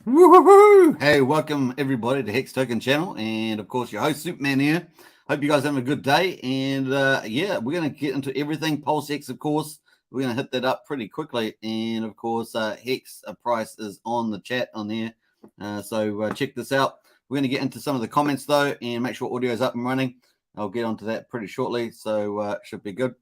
Woohoo! Hey, welcome everybody to Hex Token channel, and of course your host Superman here. Hope you guys are having a good day, and yeah, we're going to get into everything PulseX. Of course, we're going to hit that up pretty quickly, and of course Hex price is on the chat on there, so check this out. We're going to get into some of the comments though, and make sure audio is up and running. I'll get onto that pretty shortly, so should be good.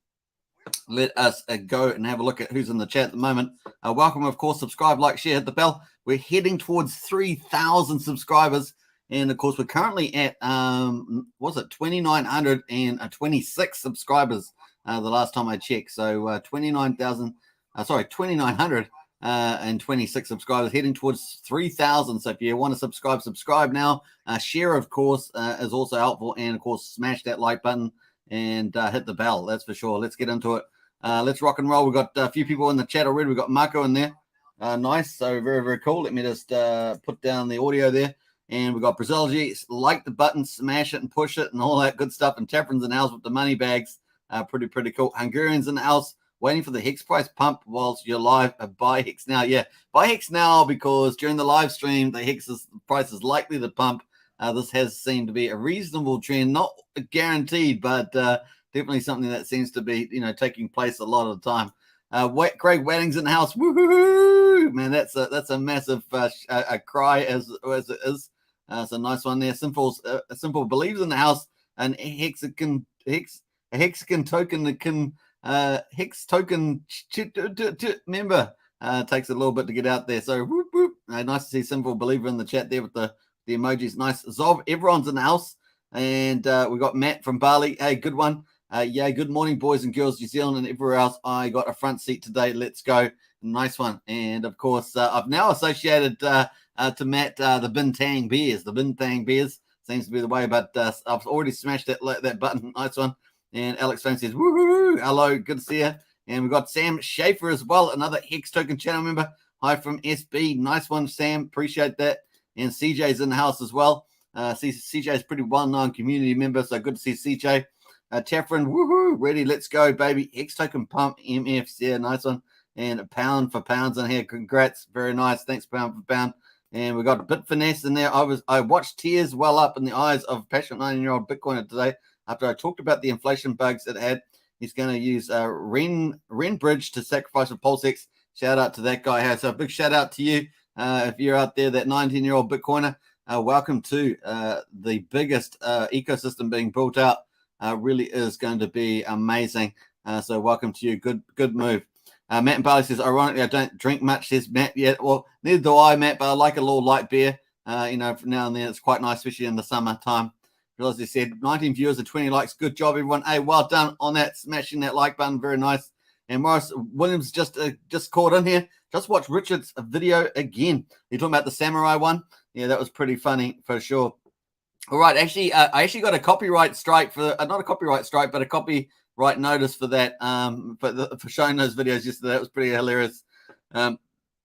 Let us go and have a look at who's in the chat at the moment. Welcome, of course, subscribe, like, share, hit the bell. We're heading towards 3,000 subscribers, and of course we're currently at 2,926 subscribers the last time I checked. So 2,926 subscribers, heading towards 3,000. So if you want to subscribe now. Share, of course, is also helpful, and of course smash that like button and hit the bell. That's for sure. Let's get into it. Let's rock and roll. We've got a few people in the chat already. We've got Marco in there. Nice. So very, very cool. Let me just put down the audio there. And we've got Brazil G. Like the button, smash it and push it and all that good stuff. And Tafron's in the house with the money bags. Pretty cool. Hungarian's in the house waiting for the Hex price pump whilst you're live. Buy Hex now. Yeah, buy Hex now because during the live stream, the Hex price is likely to pump. This has seemed to be a reasonable trend, not guaranteed, but definitely something that seems to be, taking place a lot of the time. Craig Wedding's in the house. Woohoo! Man, that's a massive a cry as it is. It's a nice one there. Simple believes in the house, and Hex token that can Hex token member takes a little bit to get out there. So whoop whoop. Nice to see Simple believer in the chat there with the emojis. Nice. Zov, everyone's in the house. And we got Matt from Bali. Hey, good one. Yeah, good morning, boys and girls, New Zealand and everywhere else. I got a front seat today. Let's go. Nice one. And of course, I've now associated to Matt the Bintang Bears. The Bintang Bears seems to be the way, but I've already smashed that button. Nice one. And Alex Fane says, woohoo. Hello, good to see you. And we've got Sam Schaefer as well, another Hex Token channel member. Hi from SB. Nice one, Sam. Appreciate that. And CJ's in the house as well. CJ is pretty well-known community member, so good to see CJ. Tafron, woohoo, ready, let's go, baby. Hex Token pump, MFs, yeah, nice one. And a pound for pounds in here, congrats, very nice. Thanks, pound for pound. And we got a bit finesse in there. I watched tears well up in the eyes of a passionate 19-year-old Bitcoiner today after I talked about the inflation bugs it had. He's going to use Ren Bridge to sacrifice for PulseX. Shout out to that guy. So a big shout out to you. If you're out there, that 19-year-old Bitcoiner, welcome to the biggest ecosystem being built out. Really is going to be amazing. So welcome to you. Good move. Matt and Barley says, ironically, I don't drink much, says Matt. Yeah, well, neither do I, Matt, but I like a little light beer. From now and then, it's quite nice, especially in the summertime. As he said, 19 viewers and 20 likes. Good job, everyone. Hey, well done on that, smashing that like button. Very nice. And Morris Williams just caught in here. Just watch Richard's video again. You're talking about the samurai one? Yeah, that was pretty funny for sure. All right, actually, I actually got a copyright strike for not a copyright strike, but a copyright notice for that. For showing those videos yesterday, that was pretty hilarious.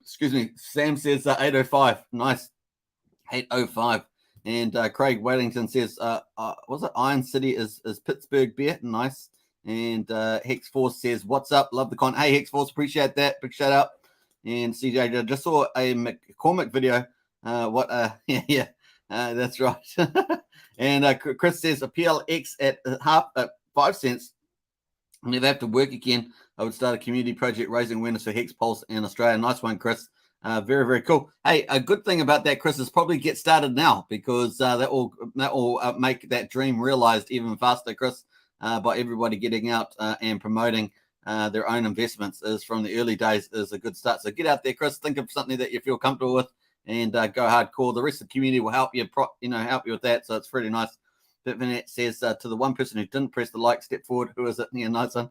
Excuse me. Sam says 805. Nice, 805. And Craig Wellington says, was it Iron City is Pittsburgh beer? Nice. And Hex Force says, what's up? Love the con. Hey, Hex Force, appreciate that. Big shout out. And CJ, I just saw a McCormick video. Yeah, that's right. And Chris says, a PLX at 5 cents. And if they have to work again, I would start a community project raising awareness for Hex Pulse in Australia. Nice one, Chris. Very, very cool. Hey, a good thing about that, Chris, is probably get started now because that will make that dream realized even faster, Chris, by everybody getting out and promoting their own investments is from the early days is a good start. So get out there, Chris. Think of something that you feel comfortable with and go hardcore. The rest of the community will help you, help you with that. So it's pretty nice. Bitvinet says to the one person who didn't press the like, step forward. Who is it? Yeah, nice one.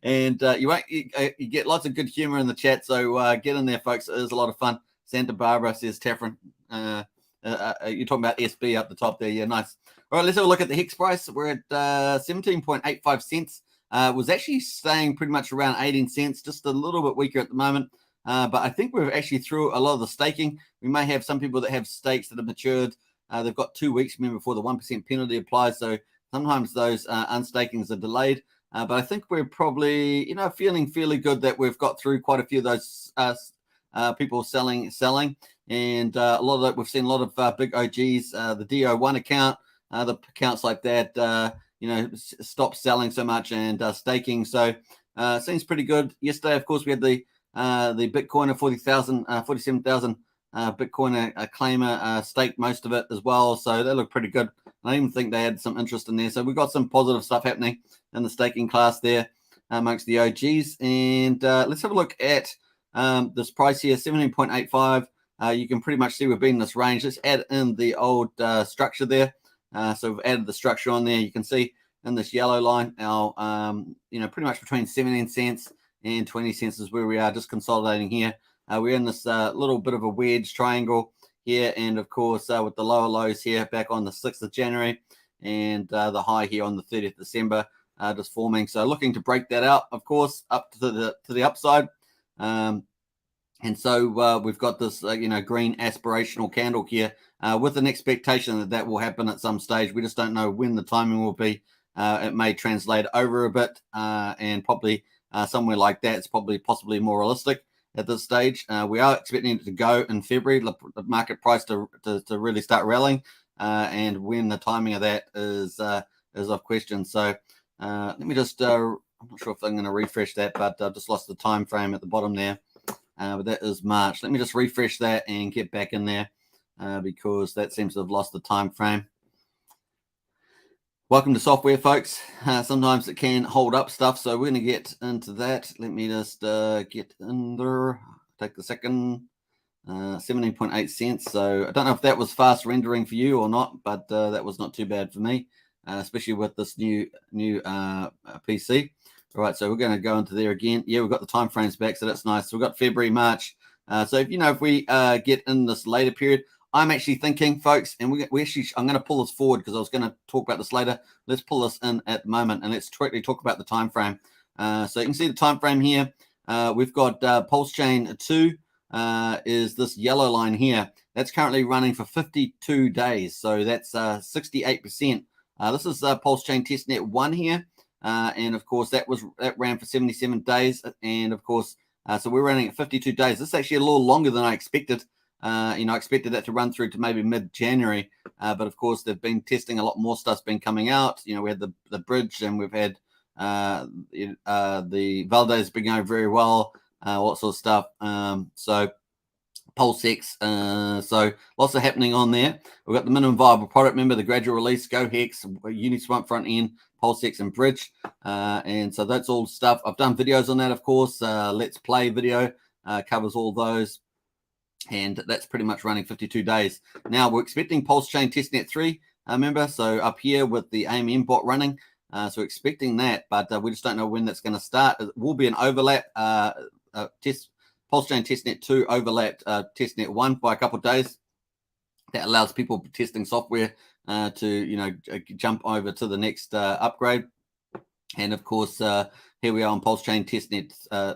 And you get lots of good humor in the chat. So get in there, folks. It is a lot of fun. Santa Barbara says Tafron. You're talking about SB up the top there. Yeah, nice. All right, let's have a look at the Hex price. We're at 17.85 cents. Was actually staying pretty much around 18 cents, just a little bit weaker at the moment. But I think we're actually through a lot of the staking. We may have some people that have stakes that have matured. They've got 2 weeks, remember, before the 1% penalty applies. So sometimes those unstakings are delayed. But I think we're probably, feeling fairly good that we've got through quite a few of those people selling, and a lot of that, we've seen a lot of big OGs, the DO1 account, the accounts like that, stop selling so much and staking. So seems pretty good. Yesterday, of course, we had the Bitcoiner 47,000 Bitcoiner claimer staked most of it as well. So they look pretty good. I even think they had some interest in there. So we've got some positive stuff happening in the staking class there amongst the OGs. And let's have a look at this price here, 17.85. You can pretty much see we've been in this range. Let's add in the old structure there. So we've added the structure on there. You can see in this yellow line, our pretty much between 17 cents and 20 cents is where we are, just consolidating here. We're in this little bit of a wedge triangle here, and of course with the lower lows here back on the 6th of January and the high here on the 30th of December just forming. So looking to break that out, of course, up to the upside. And so we've got this green aspirational candle here with an expectation that will happen at some stage. We just don't know when the timing will be. It may translate over a bit, and probably somewhere like that, it's possibly more realistic at this stage. We are expecting it to go in February, the market price to really start rallying, and when the timing of that is of question. So let me just, I'm not sure if I'm going to refresh that, but I've just lost the time frame at the bottom there. But that is March. Let me just refresh that and get back in there because that seems to have lost the time frame. Welcome to software, folks. Sometimes it can hold up stuff, so we're going to get into that. Let me just get in there. Take the second. 17.8 cents. So I don't know if that was fast rendering for you or not, but that was not too bad for me, especially with this new PC. All right, so we're going to go into there again. Yeah, we've got the time frames back, so that's nice. So we've got February, March. So if we get in this later period, I'm actually thinking, folks, and I'm going to pull this forward because I was going to talk about this later. Let's pull this in at the moment, and let's quickly talk about the time frame. So you can see the time frame here. We've got Pulsechain 2 is this yellow line here. That's currently running for 52 days, so that's 68%. This is Pulsechain testnet 1 here, and of course that ran for 77 days, and of course so we're running at 52 days. This is actually a little longer than I expected. I expected that to run through to maybe mid-January, but of course they've been testing a lot more stuff's been coming out. We had the bridge, and we've had the validators been going very well, all that sort of stuff. So PulseX, so lots of happening on there. We've got the minimum viable product. Remember the gradual release, Go Hex, Uniswap front end, PulseX, and Bridge, and so that's all stuff. I've done videos on that, of course. Let's Play video covers all those. And that's pretty much running 52 days. Now we're expecting Pulsechain testnet 3, remember, so up here with the AMM bot running. So we're expecting that, but we just don't know when that's going to start. It will be an overlap. Pulsechain testnet 2 overlapped testnet 1 by a couple of days. That allows people testing software to jump over to the next upgrade. And of course, here we are on Pulsechain testnet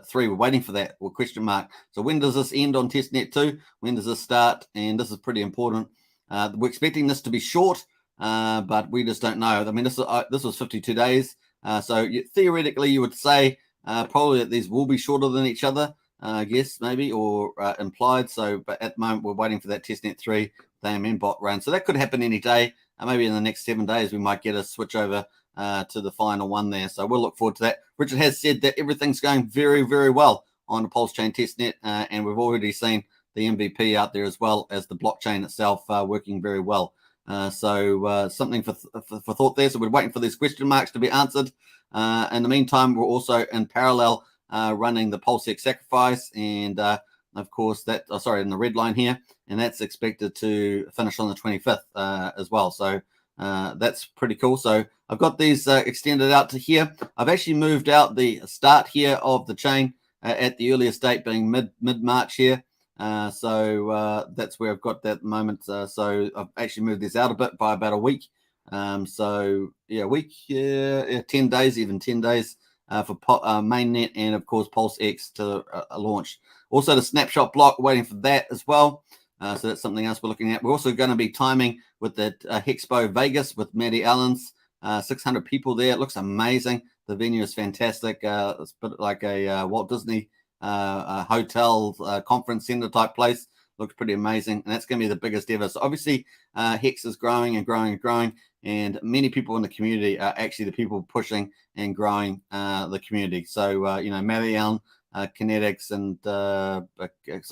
3. We're waiting for that, or question mark. So when does this end on testnet 2? When does this start? And this is pretty important. We're expecting this to be short, but we just don't know. I mean, this was 52 days. So theoretically, you would say probably that these will be shorter than each other, I guess, maybe, or implied. So, but at the moment, we're waiting for that testnet 3, the AMM bot run. So that could happen any day. Maybe in the next 7 days, we might get a switch over to the final one there. So we'll look forward to that. Richard has said that everything's going very, very well on the Pulsechain testnet, and we've already seen the MVP out there as well as the blockchain itself working very well. So something for thought there. So we're waiting for these question marks to be answered. In the meantime, we're also in parallel running the PulseX Sacrifice, and of course that, in the red line here, and that's expected to finish on the 25th as well. So that's pretty cool. So I've got these extended out to here. I've actually moved out the start here of the chain at the earliest date being mid-March here. So that's where I've got that at the moment. So I've actually moved this out a bit by about a week. So yeah, a week, 10 days, even 10 days for mainnet, and of course PulseX to launch. Also the snapshot block, waiting for that as well. So that's something else we're looking at. We're also going to be timing with the Hexpo Vegas with Maddie Allen's 600 people there. It looks amazing. The venue is fantastic. It's a bit like a Walt Disney hotel conference center type place. Looks pretty amazing, and that's going to be the biggest ever. So obviously, Hex is growing and growing and growing, and many people in the community are actually the people pushing and growing the community. So Marianne, Kinetics, and Kinetics,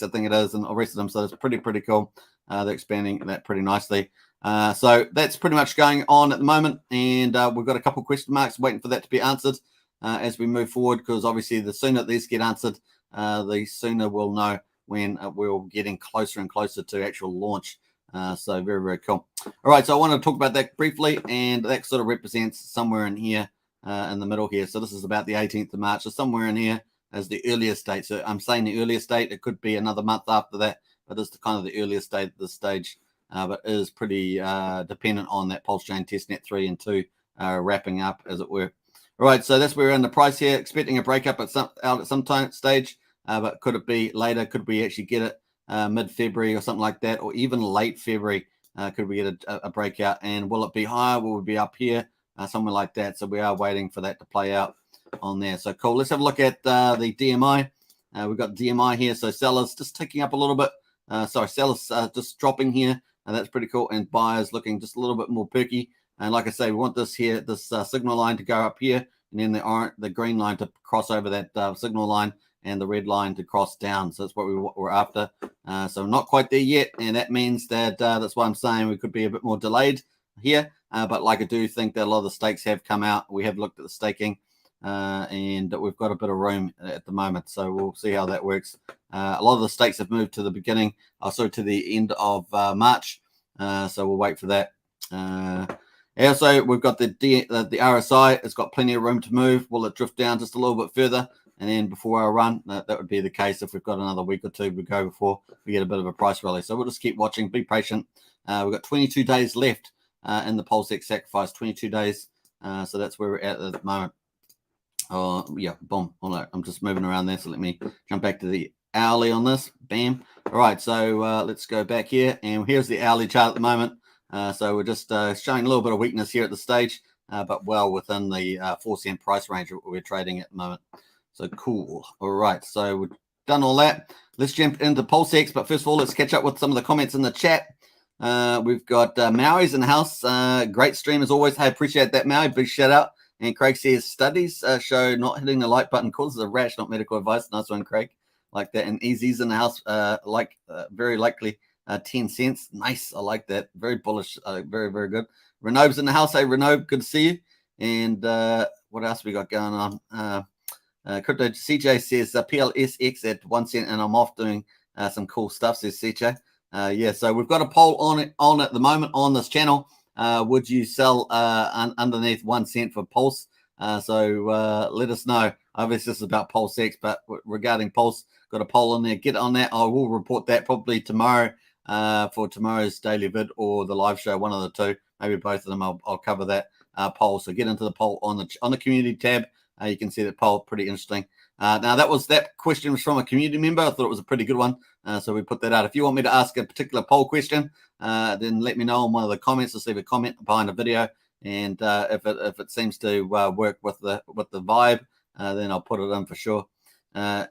I think it is, and the rest of them. So it's pretty cool. They're expanding that pretty nicely. So that's pretty much going on at the moment, and we've got a couple of question marks waiting for that to be answered as we move forward, because obviously the sooner these get answered, the sooner we'll know when we're getting closer and closer to actual launch. So very cool. All right, so I want to talk about that briefly, and that sort of represents somewhere in here in the middle here. So this is about the 18th of March, so somewhere in here as the earliest date. So I'm saying the earliest date, it could be another month after that, but it's kind of the earliest date at this stage. But it is pretty dependent on that Pulsechain testnet 3 and 2 wrapping up, as it were. All right, so that's where we're in the price here, expecting a breakup at some time stage, but could it be later? Could we actually get it mid-February or something like that, or even late February? Could we get a breakout? And will it be higher? Will it be up here? Somewhere like that. So we are waiting for that to play out on there. So cool. Let's have a look at the DMI. We've got DMI here. So sellers just ticking up a little bit. Sellers just dropping here. That's pretty cool. And buyers looking just a little bit more perky. And like I say, we want this here, this signal line to go up here, and then the green line to cross over that signal line, and the red line to cross down. So that's what we're after. So not quite there yet, and that means that that's why I'm saying we could be a bit more delayed here. But like I do think that a lot of the stakes have come out. We have looked at the staking, and we've got a bit of room at the moment. So we'll see how that works. A lot of the stakes have moved to the beginning, to the end of March. So we'll wait for that. Also, we've got the RSI. It's got plenty of room to move. Will it drift down just a little bit further? And then before our run, that would be the case. If we've got another week or two to go before we get a bit of a price rally. So we'll just keep watching, be patient. We've got 22 days left in the PulseX Sacrifice, 22 days. So that's where we're at the moment. Yeah, boom. Oh, no, I'm just moving around there. So let me jump back to the hourly on this. Bam. All right, so let's go back here. And here's the hourly chart at the moment. So we're just showing a little bit of weakness here at the stage, but well within the 4-cent price range that we're trading at the moment. So cool. All right, so we've done all that. Let's jump into PulseX, but first of all, let's catch up with some of the comments in the chat. We've got Maui's in the house. Great stream as always. Hey, appreciate that, Maui. Big shout out. And Craig says studies show not hitting the like button causes a rash, not medical advice. Nice one, Craig. Like that. And Easy's in the house. Very likely 10 cents. Nice. I like that. Very bullish. Very good. Renaud's in the house. Hey, Renaud, good to see you. And what else we got going on? Crypto CJ says PLSX at 1 cent, and I'm off doing some cool stuff, says CJ. Yeah, so we've got a poll on at the moment on this channel. Would you sell underneath 1 cent for Pulse? So let us know. Obviously, this is about PulseX, but regarding Pulse, got a poll on there. Get on that. I will report that probably tomorrow for tomorrow's daily vid or the live show, one of the two, maybe both of them. I'll cover that poll. So get into the poll on the community tab. You can see that poll, pretty interesting. Now that question was from a community member. I thought it was a pretty good one, so we put that out. If you want me to ask a particular poll question, then let me know in one of the comments. Just leave a comment behind the video, and if it seems to work with the vibe, then I'll put it in for sure.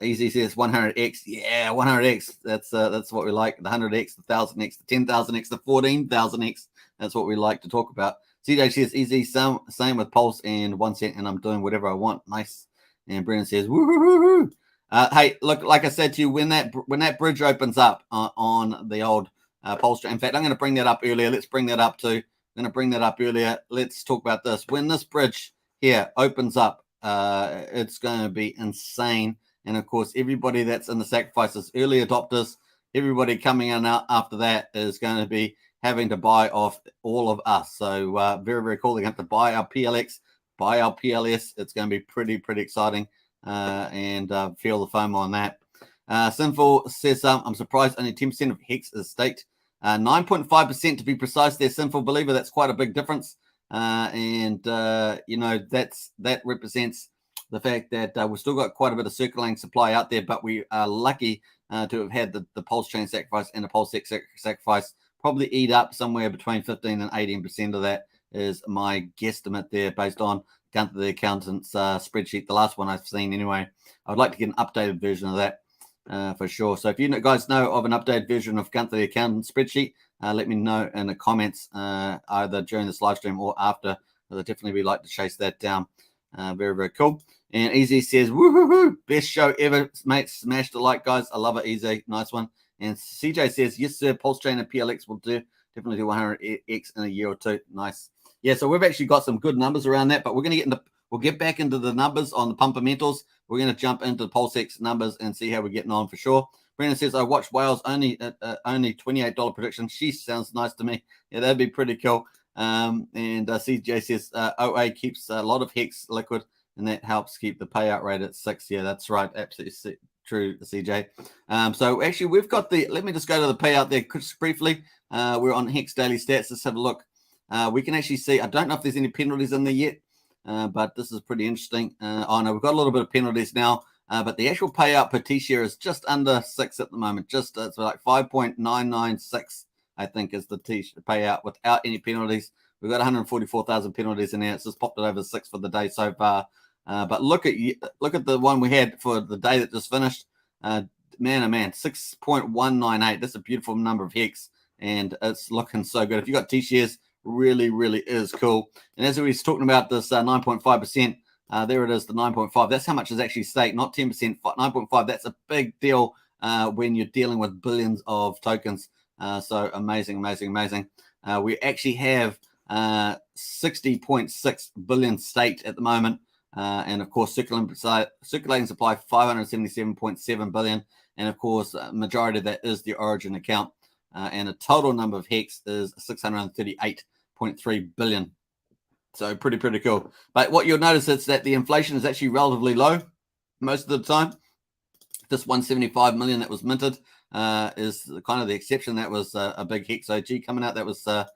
Easy says 100x. Yeah, 100x. That's what we like. The 100x, the 1000x, the 10,000x, the 14,000x. That's what we like to talk about. CJ says easy. Same with Pulse and 1 cent, and I'm doing whatever I want. Nice. And Brennan says woo. Hey, look, like I said to you, when that bridge opens up on the old Pulse. In fact, I'm going to bring that up earlier. Let's bring that up too. I'm going to bring that up earlier. Let's talk about this. When this bridge here opens up, it's going to be insane. And of course, everybody that's in the sacrifices, early adopters, everybody coming in out after that is going to be having to buy off all of us. So very cool. They're going to have to buy our PLX, buy our PLS. It's going to be pretty exciting, and feel the FOMO on that. Sinful says, I'm surprised only 10% of Hex is staked. 9.5% to be precise there, Sinful Believer. That's quite a big difference. And that represents the fact that we've still got quite a bit of circulating supply out there, but we are lucky to have had the Pulsechain sacrifice and the PulseX sacrifice probably eat up somewhere between 15 and 18% of that is my guesstimate there based on Gunther the Accountant's spreadsheet, the last one I've seen anyway. I would like to get an updated version of that for sure. So if you guys know of an updated version of Gunther the Accountant spreadsheet, let me know in the comments either during this live stream or after. I'd definitely be like to chase that down. Very, very cool. And Easy says, woo-hoo-hoo, best show ever, mate. Smash the like, guys. I love it, Easy. Nice one. And CJ says, yes, sir, Pulsechain and PLX will definitely do 100x in a year or two. Nice. Yeah, so we've actually got some good numbers around that, but we're going to we'll get back into the numbers on the Pumpermentals. We're going to jump into the PulseX numbers and see how we're getting on for sure. Brendan says, I watched Wales only $28 prediction. She sounds nice to me. Yeah, that'd be pretty cool. And CJ says, OA keeps a lot of Hex liquid, and that helps keep the payout rate at 6. Yeah, that's right. Absolutely true, CJ. So actually, we've got let me just go to the payout there just briefly. We're on Hex Daily Stats. Let's have a look. We can actually see, I don't know if there's any penalties in there yet, but this is pretty interesting. Oh, no, we've got a little bit of penalties now, but the actual payout per T-share is just under 6 at the moment. Just it's like 5.996, I think, is the T-share payout without any penalties. We've got 144,000 penalties in there. It's just popped it over 6 for the day so far. But look at the one we had for the day that just finished. Man, oh man, 6.198. That's a beautiful number of Hex, and it's looking so good. If you got T-shares, really, really is cool. And as we was talking about this 9.5%, there it is, the 9.5. That's how much is actually staked, not 10%, 9.5. That's a big deal when you're dealing with billions of tokens. So amazing, amazing, amazing. We actually have 60.6 billion staked at the moment. And of course, circulating supply 577.7 billion. And of course, majority of that is the origin account. And the total number of Hex is 638.3 billion. So pretty cool. But what you'll notice is that the inflation is actually relatively low most of the time. This 175 million that was minted is kind of the exception. That was a big Hex OG coming out. That was, I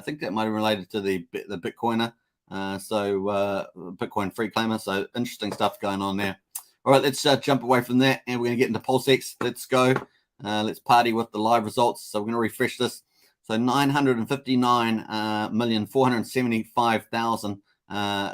think that might have related to the Bitcoiner. Bitcoin free claimer. So interesting stuff going on there. All right, let's jump away from that, and we're going to get into PulseX. Let's go. Let's party with the live results. So we're going to refresh this. So 959,475,000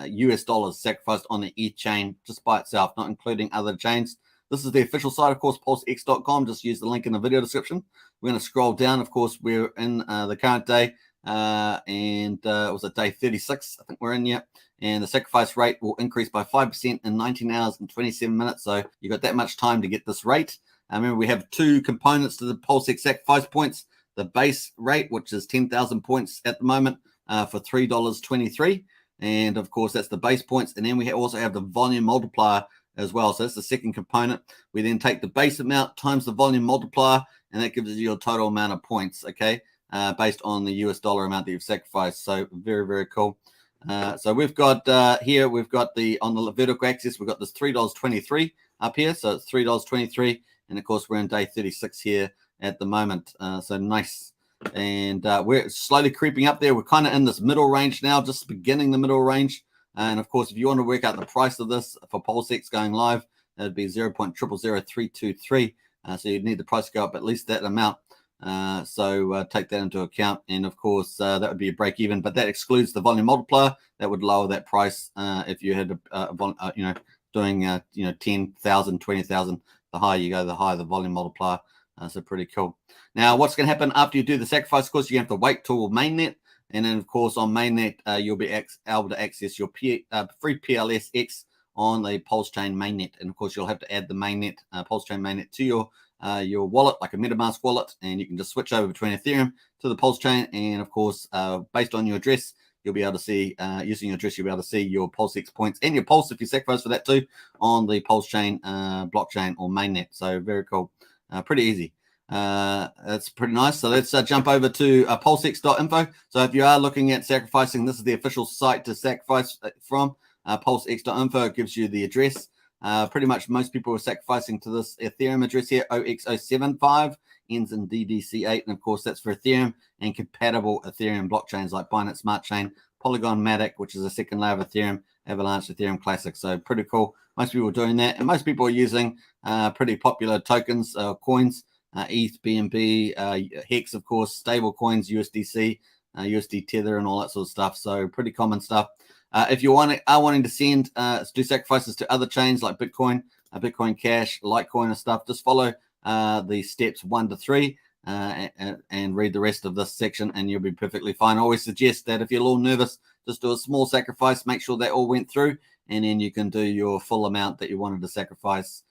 US dollars sacrificed on the ETH chain just by itself, not including other chains. This is the official site, of course, pulsex.com. Just use the link in the video description. We're going to scroll down. Of course, we're in the current day, and it was at day 36. I think we're in yet. And the sacrifice rate will increase by 5% in 19 hours and 27 minutes. So you got that much time to get this rate. Remember, we have two components to the PulseX sacrifice points. The base rate, which is 10,000 points at the moment for $3.23. And of course, that's the base points. And then we also have the volume multiplier as well. So that's the second component. We then take the base amount times the volume multiplier, and that gives you your total amount of points, okay, based on the US dollar amount that you've sacrificed. So very cool. So we've got here, we've got on the vertical axis, we've got this $3.23 up here. So it's $3.23. And of course, we're in day 36 here at the moment. So nice. And we're slowly creeping up there. We're kind of in this middle range now, just beginning the middle range. And of course, if you want to work out the price of this for PulseX going live, that'd be 0.000323. So you'd need the price to go up at least that amount. So take that into account. And of course, that would be a break even, but that excludes the volume multiplier. That would lower that price if you had, doing 10,000, 20,000. The higher you go, the higher the volume multiplier. So pretty cool. Now, what's going to happen after you do the sacrifice? Of course, you have to wait till mainnet. And then, of course, on mainnet, you'll be able to access your free PLSX on the Pulsechain mainnet. And, of course, you'll have to add the mainnet, Pulsechain mainnet to your wallet, like a MetaMask wallet. And you can just switch over between Ethereum to the Pulsechain. And, of course, based on your address, you'll be able to see, using your address, you'll be able to see your PulseX points and your Pulse, if you sacrifice for that too, on the Pulsechain blockchain or mainnet. So very cool. Pretty easy. That's pretty nice. So let's jump over to pulsex.info. So if you are looking at sacrificing, this is the official site to sacrifice from. Pulsex.info gives you the address. Pretty much most people are sacrificing to this Ethereum address here, OX075, ends in DDC8. And of course, that's for Ethereum and compatible Ethereum blockchains like Binance Smart Chain, Polygon Matic, which is a second layer of Ethereum, Avalanche Ethereum Classic. So pretty cool. Most people are doing that. And most people are using pretty popular tokens, coins, ETH, BNB, Hex, of course, stable coins, USDC, USD Tether, and all that sort of stuff. So pretty common stuff. If you are wanting to send do sacrifices to other chains like Bitcoin, Bitcoin Cash, Litecoin and stuff, just follow the steps 1 to 3 and read the rest of this section, and you'll be perfectly fine. I always suggest that if you're a little nervous, just do a small sacrifice, make sure that all went through, and then you can do your full amount that you wanted to sacrifice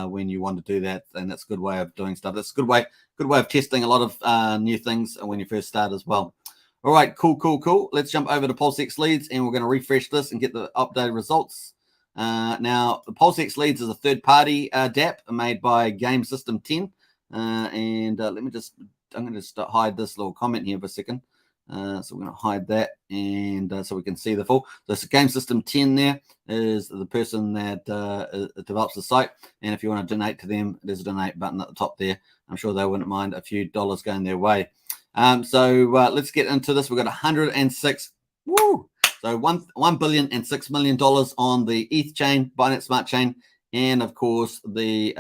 when you want to do that. And that's a good way of doing stuff. That's a good way of testing a lot of new things when you first start as well. All right, cool. Let's jump over to PulseX Leads, and we're going to refresh this and get the updated results. Now, the PulseX Leads is a third-party DApp made by Game System 10. I'm going to just hide this little comment here for a second. So we're going to hide that, and so we can see the full. So it's Game System 10 there is the person that develops the site. And if you want to donate to them, there's a donate button at the top there. I'm sure they wouldn't mind a few dollars going their way. So let's get into this. We've got 106. Woo! So $1 billion and $6 million on the ETH chain, Binance Smart Chain, and of course the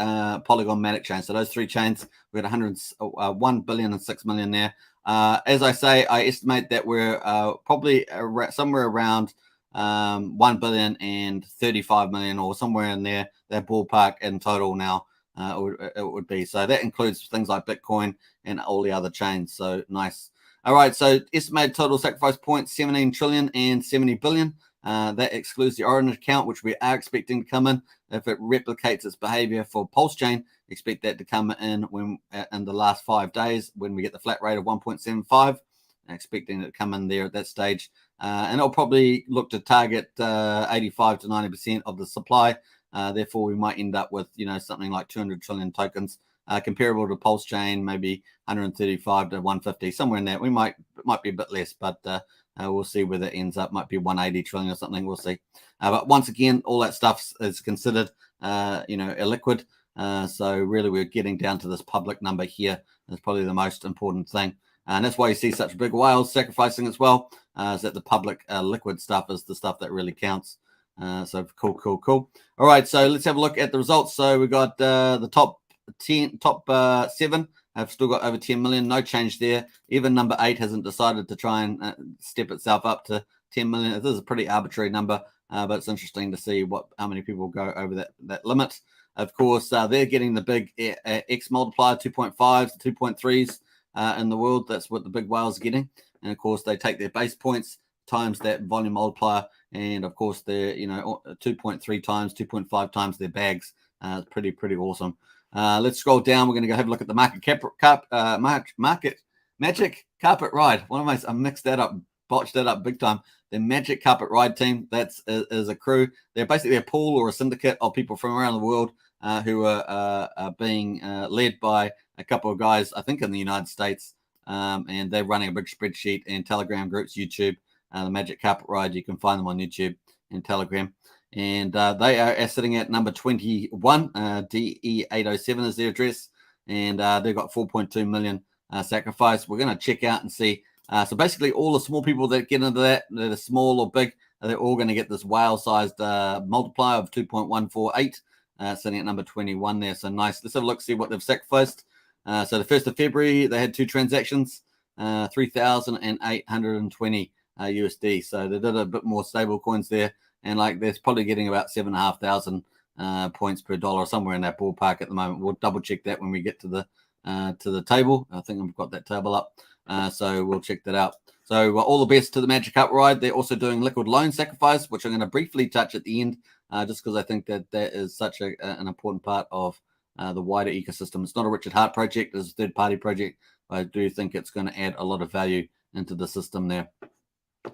Polygon Matic chain. So those three chains, we got 1 billion and 6 million there. As I say, I estimate that we're probably somewhere around 1 billion and 35 million, or somewhere in there, that ballpark in total now. It would be. So that includes things like Bitcoin and all the other chains. So nice. All right. So estimated total sacrifice points, 17 trillion and 70 billion. That excludes the Origin account, which we are expecting to come in. If it replicates its behavior for Pulsechain, expect that to come in when in the last 5 days when we get the flat rate of 1.75. Expecting it to come in there at that stage. And it'll probably look to target 85 to 90% of the supply. Therefore, we might end up with, something like 200 trillion tokens, comparable to Pulsechain, maybe 135 to 150, somewhere in there. It might be a bit less, but we'll see where that ends up. Might be 180 trillion or something. We'll see. But once again, all that stuff is considered, illiquid. So really, we're getting down to this public number here. That's probably the most important thing. And that's why you see such big whales sacrificing as well, is that the public liquid stuff is the stuff that really counts. So cool. All right, so let's have a look at the results. So we got the top 7 have still got over 10 million. No change there. Even number 8 hasn't decided to try and step itself up to 10 million. This is a pretty arbitrary number, but it's interesting to see how many people go over that limit. Of course, they're getting the big X multiplier, 2.5s, 2.3s in the world. That's what the big whales are getting. And of course, they take their base points times that volume multiplier, and of course they're 2.3 times, 2.5 times their bags. Pretty awesome. Let's scroll down. We're going to go have a look at the market magic carpet ride. I mixed that up, botched that up big time. The Magic Carpet Ride team, that's is a crew. They're basically a pool or a syndicate of people from around the world who are being led by a couple of guys, I think, in the United States, and they're running a big spreadsheet and Telegram groups, YouTube. The Magic Carpet Ride, you can find them on YouTube and Telegram. And they are sitting at number 21. DE807 is their address. And they've got 4.2 million sacrifice. We're going to check out and see. So basically, all the small people that get into that are small or big, they're all going to get this whale-sized multiplier of 2.148, sitting at number 21 there. So nice. Let's have a look, see what they've sacrificed. So the 1st of February, they had 2 transactions, 3,820 USD. So they did a bit more stable coins there. And they're probably getting about 7,500 points per dollar, somewhere in that ballpark at the moment. We'll double check that when we get to the table. I think I've got that table up. So we'll check that out. So all the best to the Magic Carpet Ride. They're also doing liquid loan sacrifice, which I'm going to briefly touch at the end, just because I think that is such an important part of the wider ecosystem. It's not a Richard Hart project. It's a third-party project. I do think it's going to add a lot of value into the system there.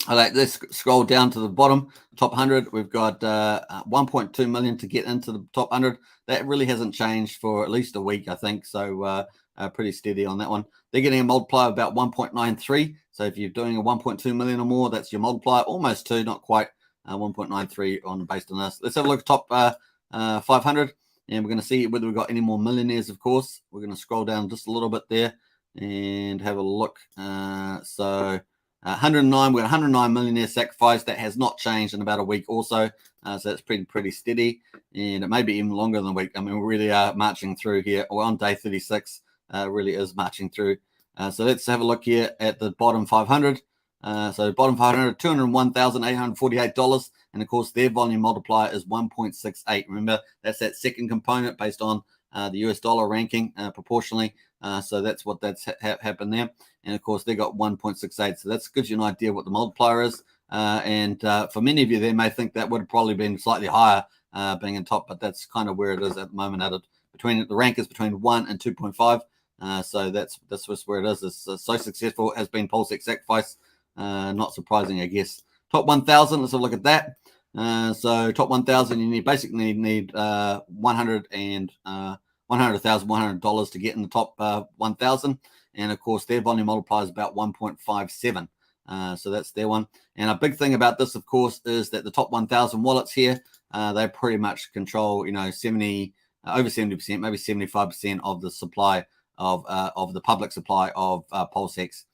All right, let's scroll down to the bottom, top 100. We've got 1.2 million to get into the top 100. That really hasn't changed for at least a week, I think. So pretty steady on that one. They're getting a multiplier of about 1.93. So if you're doing a 1.2 million or more, that's your multiplier. Almost 2, not quite 1.93 based on this. Let's have a look at top 500. And we're going to see whether we've got any more millionaires, of course. We're going to scroll down just a little bit there and have a look. 109, we got 109 millionaire sacrifice. That has not changed in about a week or so. So that's pretty steady, and it may be even longer than a week. I mean, we really are marching through here. We're on day 36. Really is marching through. So let's have a look here at the bottom 500. So bottom 500, $201,848. And of course, their volume multiplier is 1.68. Remember, that's that second component based on the US dollar ranking proportionally. So that's what that's happened there. And of course, they got 1.68. So that gives you an idea of what the multiplier is. And for many of you, they may think that would have probably been slightly higher being in top, but that's kind of where it is at the moment. The rank is between 1 and 2.5. So that's just where it is. It's so successful, has been PulseX Sacrifice. Not surprising, I guess. Top 1,000, let's have a look at that. So top 1,000, you basically need $100,100 to get in the top 1,000. And of course, their volume multiplier is about 1.57. So that's their one. And a big thing about this, of course, is that the top 1,000 wallets here, they pretty much control, over 70%, maybe 75% of the supply of the public supply of PulseX.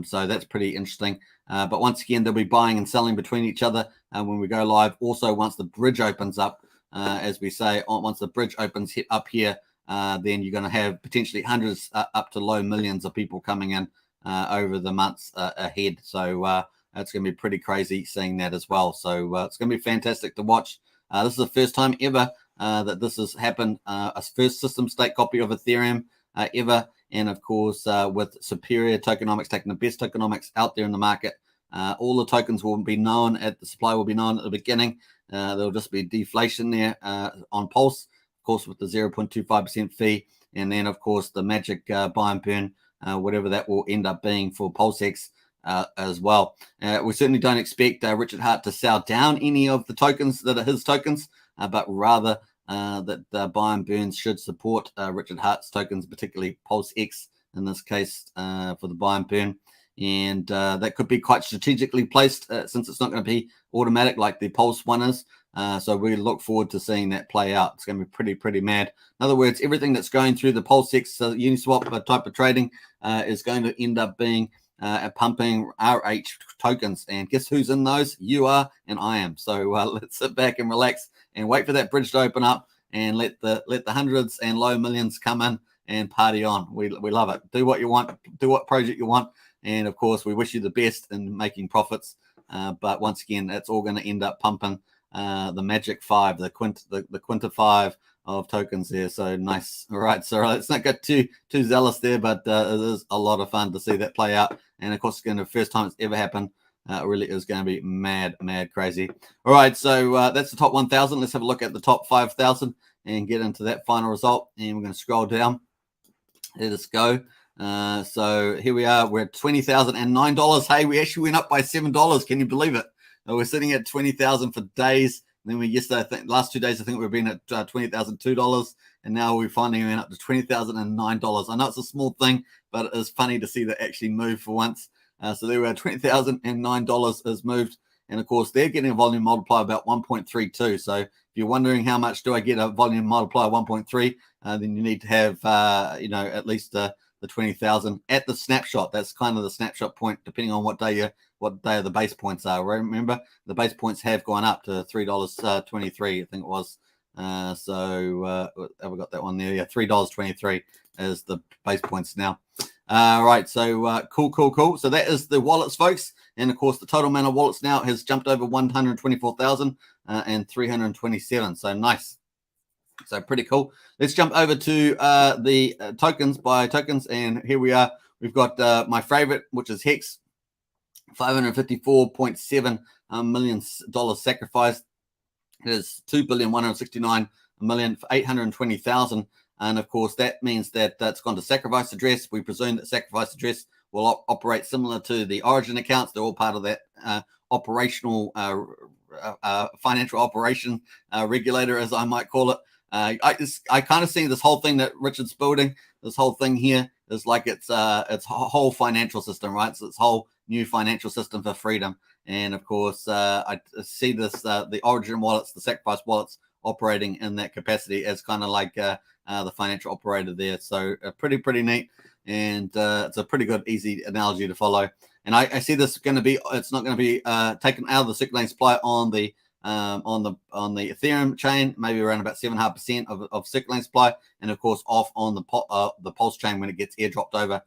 So that's pretty interesting. But once again, they'll be buying and selling between each other when we go live. Also, once the bridge opens up, as we say, once the bridge opens up here, then you're going to have potentially hundreds up to low millions of people coming in over the months ahead. So it's going to be pretty crazy seeing that as well. So it's going to be fantastic to watch. This is the first time ever that this has happened. A first system state copy of Ethereum ever. And of course, with superior tokenomics, taking the best tokenomics out there in the market, all the tokens will be known the supply will be known at the beginning. There'll just be deflation there on Pulse, of course, with the 0.25% fee. And then, of course, the magic buy and burn, whatever that will end up being for PulseX as well. We certainly don't expect Richard Hart to sell down any of the tokens that are his tokens, but rather that buy and burns should support Richard Hart's tokens, particularly PulseX in this case for the buy and burn. And that could be quite strategically placed since it's not going to be automatic like the Pulse one is. So we look forward to seeing that play out. It's going to be pretty mad. In other words, everything that's going through the PulseX Uniswap type of trading is going to end up being pumping RH tokens. And guess who's in those? You are and I am. So let's sit back and relax and wait for that bridge to open up and let the hundreds and low millions come in and party on. We love it. Do what you want. Do what project you want. And of course, we wish you the best in making profits. But once again, that's all going to end up pumping the magic 5, the Quinta 5 of tokens there. So nice. All right. So let's not get too zealous there, but it is a lot of fun to see that play out. And of course, it's going to be the first time it's ever happened. It really is going to be mad crazy. All right. So that's the top 1,000. Let's have a look at the top 5,000 and get into that final result. And we're going to scroll down. Let us go. So here we are. We're at $20,009. Hey, we actually went up by $7. Can you believe it? We're sitting at $20,000 for days. And then yesterday, I think last 2 days, I think we've been at $20,002, and now we finally went up to $20,009. I know it's a small thing, but it is funny to see that actually move for once. So there we are, $20,009 has moved, and of course they're getting a volume multiplier about 1.32. So if you're wondering how much do I get a volume multiplier 1.3, then you need to have at least the 20,000 at the snapshot. That's kind of the snapshot point, depending on what day the base points are. Remember, the base points have gone up to $3.23, I think it was. So have we got that one there? Yeah, $3.23 is the base points now. Right, so cool. So that is the wallets, folks. And of course, the total amount of wallets now has jumped over 124,000 and 327. So nice. So pretty cool. Let's jump over to the tokens by tokens. And here we are. We've got my favorite, which is Hex, $554.7 million sacrificed. It is $2,169,000,000 for 820,000. And of course, that means that that's gone to sacrifice address. We presume that sacrifice address will operate similar to the origin accounts. They're all part of that operational financial operation regulator, as I might call it. I kind of see this whole thing that Richard's building, this whole thing here is like it's a whole financial system, right? So it's whole new financial system for freedom. And of course, I see this, the origin wallets, the sacrifice wallets operating in that capacity as kind of like the financial operator there. So pretty neat. And it's a pretty good, easy analogy to follow. And I see this going to be, it's not going to be taken out of the circulating supply on the Ethereum chain, maybe around about 7.5% of circulating supply, and of course off on the Pulse chain when it gets airdropped over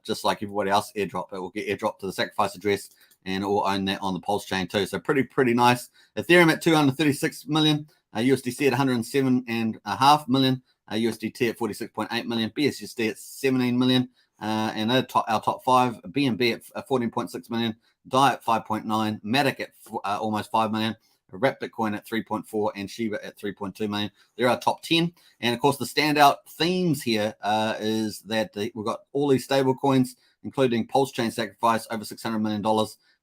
just like everybody else airdrop. It will get airdropped to the sacrifice address, and it will own that on the Pulsechain too. So pretty nice. Ethereum at 236 million, USDC at 107.5 million, USDT at 46.8 million, BSUSD at 17 million, and our top 5, BNB at 14.6 million, DAI at 5.9, Matic at almost 5 million, Wrap Bitcoin at 3.4, and Shiba at 3.2 million. They're our top 10. And of course, the standout themes here is that we've got all these stable coins, including Pulsechain Sacrifice, over $600 million.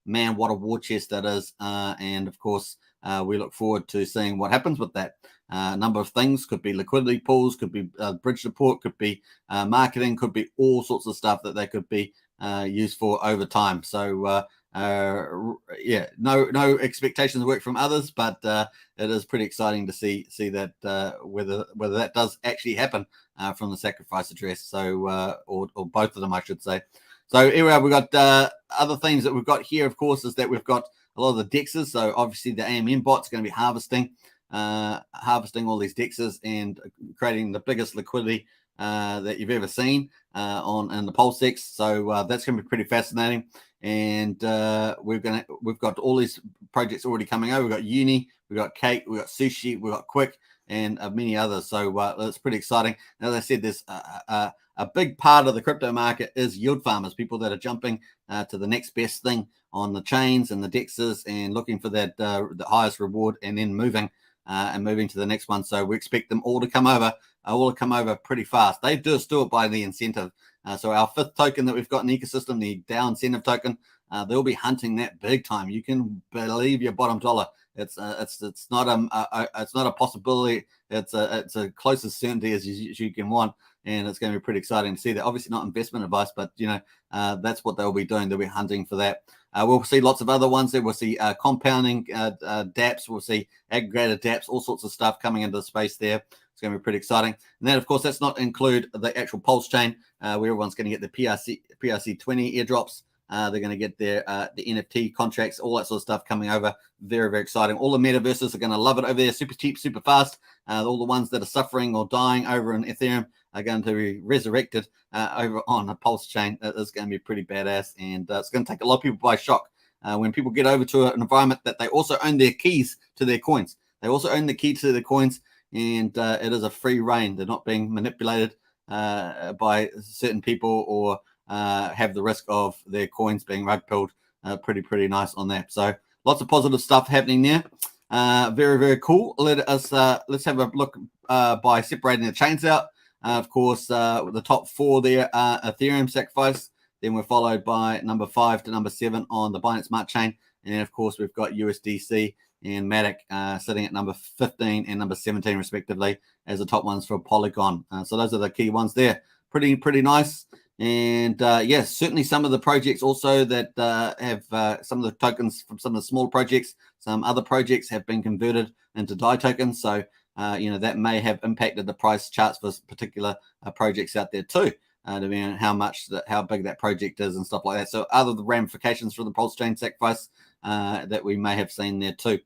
Man, what a war chest that is. And of course, we look forward to seeing what happens with that. A number of things could be liquidity pools, could be bridge support, could be marketing, could be all sorts of stuff that they could be used for over time. So, yeah, no expectations work from others, but it is pretty exciting to see that whether that does actually happen from the sacrifice address. So, or both of them, I should say. So anyway, we've got other themes that we've got here, of course, is that we've got a lot of the DEXs. So obviously the AMM bot's going to be harvesting all these DEXs and creating the biggest liquidity that you've ever seen in the PulseX. So that's going to be pretty fascinating. And we've got all these projects already coming over. We've got Uni, we've got Cake, we've got Sushi, we've got Quick, and many others. So that's pretty exciting. And as I said, there's a big part of the crypto market is yield farmers, people that are jumping to the next best thing on the chains and the DEXs and looking for that the highest reward, and then moving to the next one. So we expect them all to come over pretty fast. They just do it by the incentive. So our 5th token that we've got in the ecosystem, the DAO incentive token, they'll be hunting that big time. You can believe your bottom dollar. It's not a possibility. It's a closest certainty as you can want, and it's going to be pretty exciting to see that. Obviously not investment advice, but that's what they'll be doing. They'll be hunting for that. We'll see lots of other ones there. We'll see compounding dApps. We'll see aggregated dApps, all sorts of stuff coming into the space there. It's going to be pretty exciting. And then, of course, that's not include the actual Pulsechain, where everyone's going to get the PRC20 airdrops. They're going to get their the NFT contracts, all that sort of stuff coming over. Very, very exciting. All the metaverses are going to love it over there. Super cheap, super fast. All the ones that are suffering or dying over in Ethereum are going to be resurrected over on a Pulsechain. It's going to be pretty badass, and it's going to take a lot of people by shock when people get over to an environment that they also own their keys to their coins. They also own the key to their coins, and it is a free reign. They're not being manipulated by certain people or have the risk of their coins being rug pulled. Pretty nice on that. So lots of positive stuff happening there. Very, very cool. Let's have a look by separating the chains out. Of course, the top 4 there are Ethereum Sacrifice. Then we're followed by number 5 to number 7 on the Binance Smart Chain. And of course, we've got USDC and Matic sitting at number 15 and number 17, respectively, as the top ones for Polygon. So those are the key ones there. Pretty nice. And yes, certainly some of the projects also that have some of the tokens from some of the small projects, some other projects have been converted into DAI tokens. So, that may have impacted the price charts for particular projects out there too, depending on how big that project is and stuff like that. So other the ramifications for the Pulsechain Sacrifice that we may have seen there too.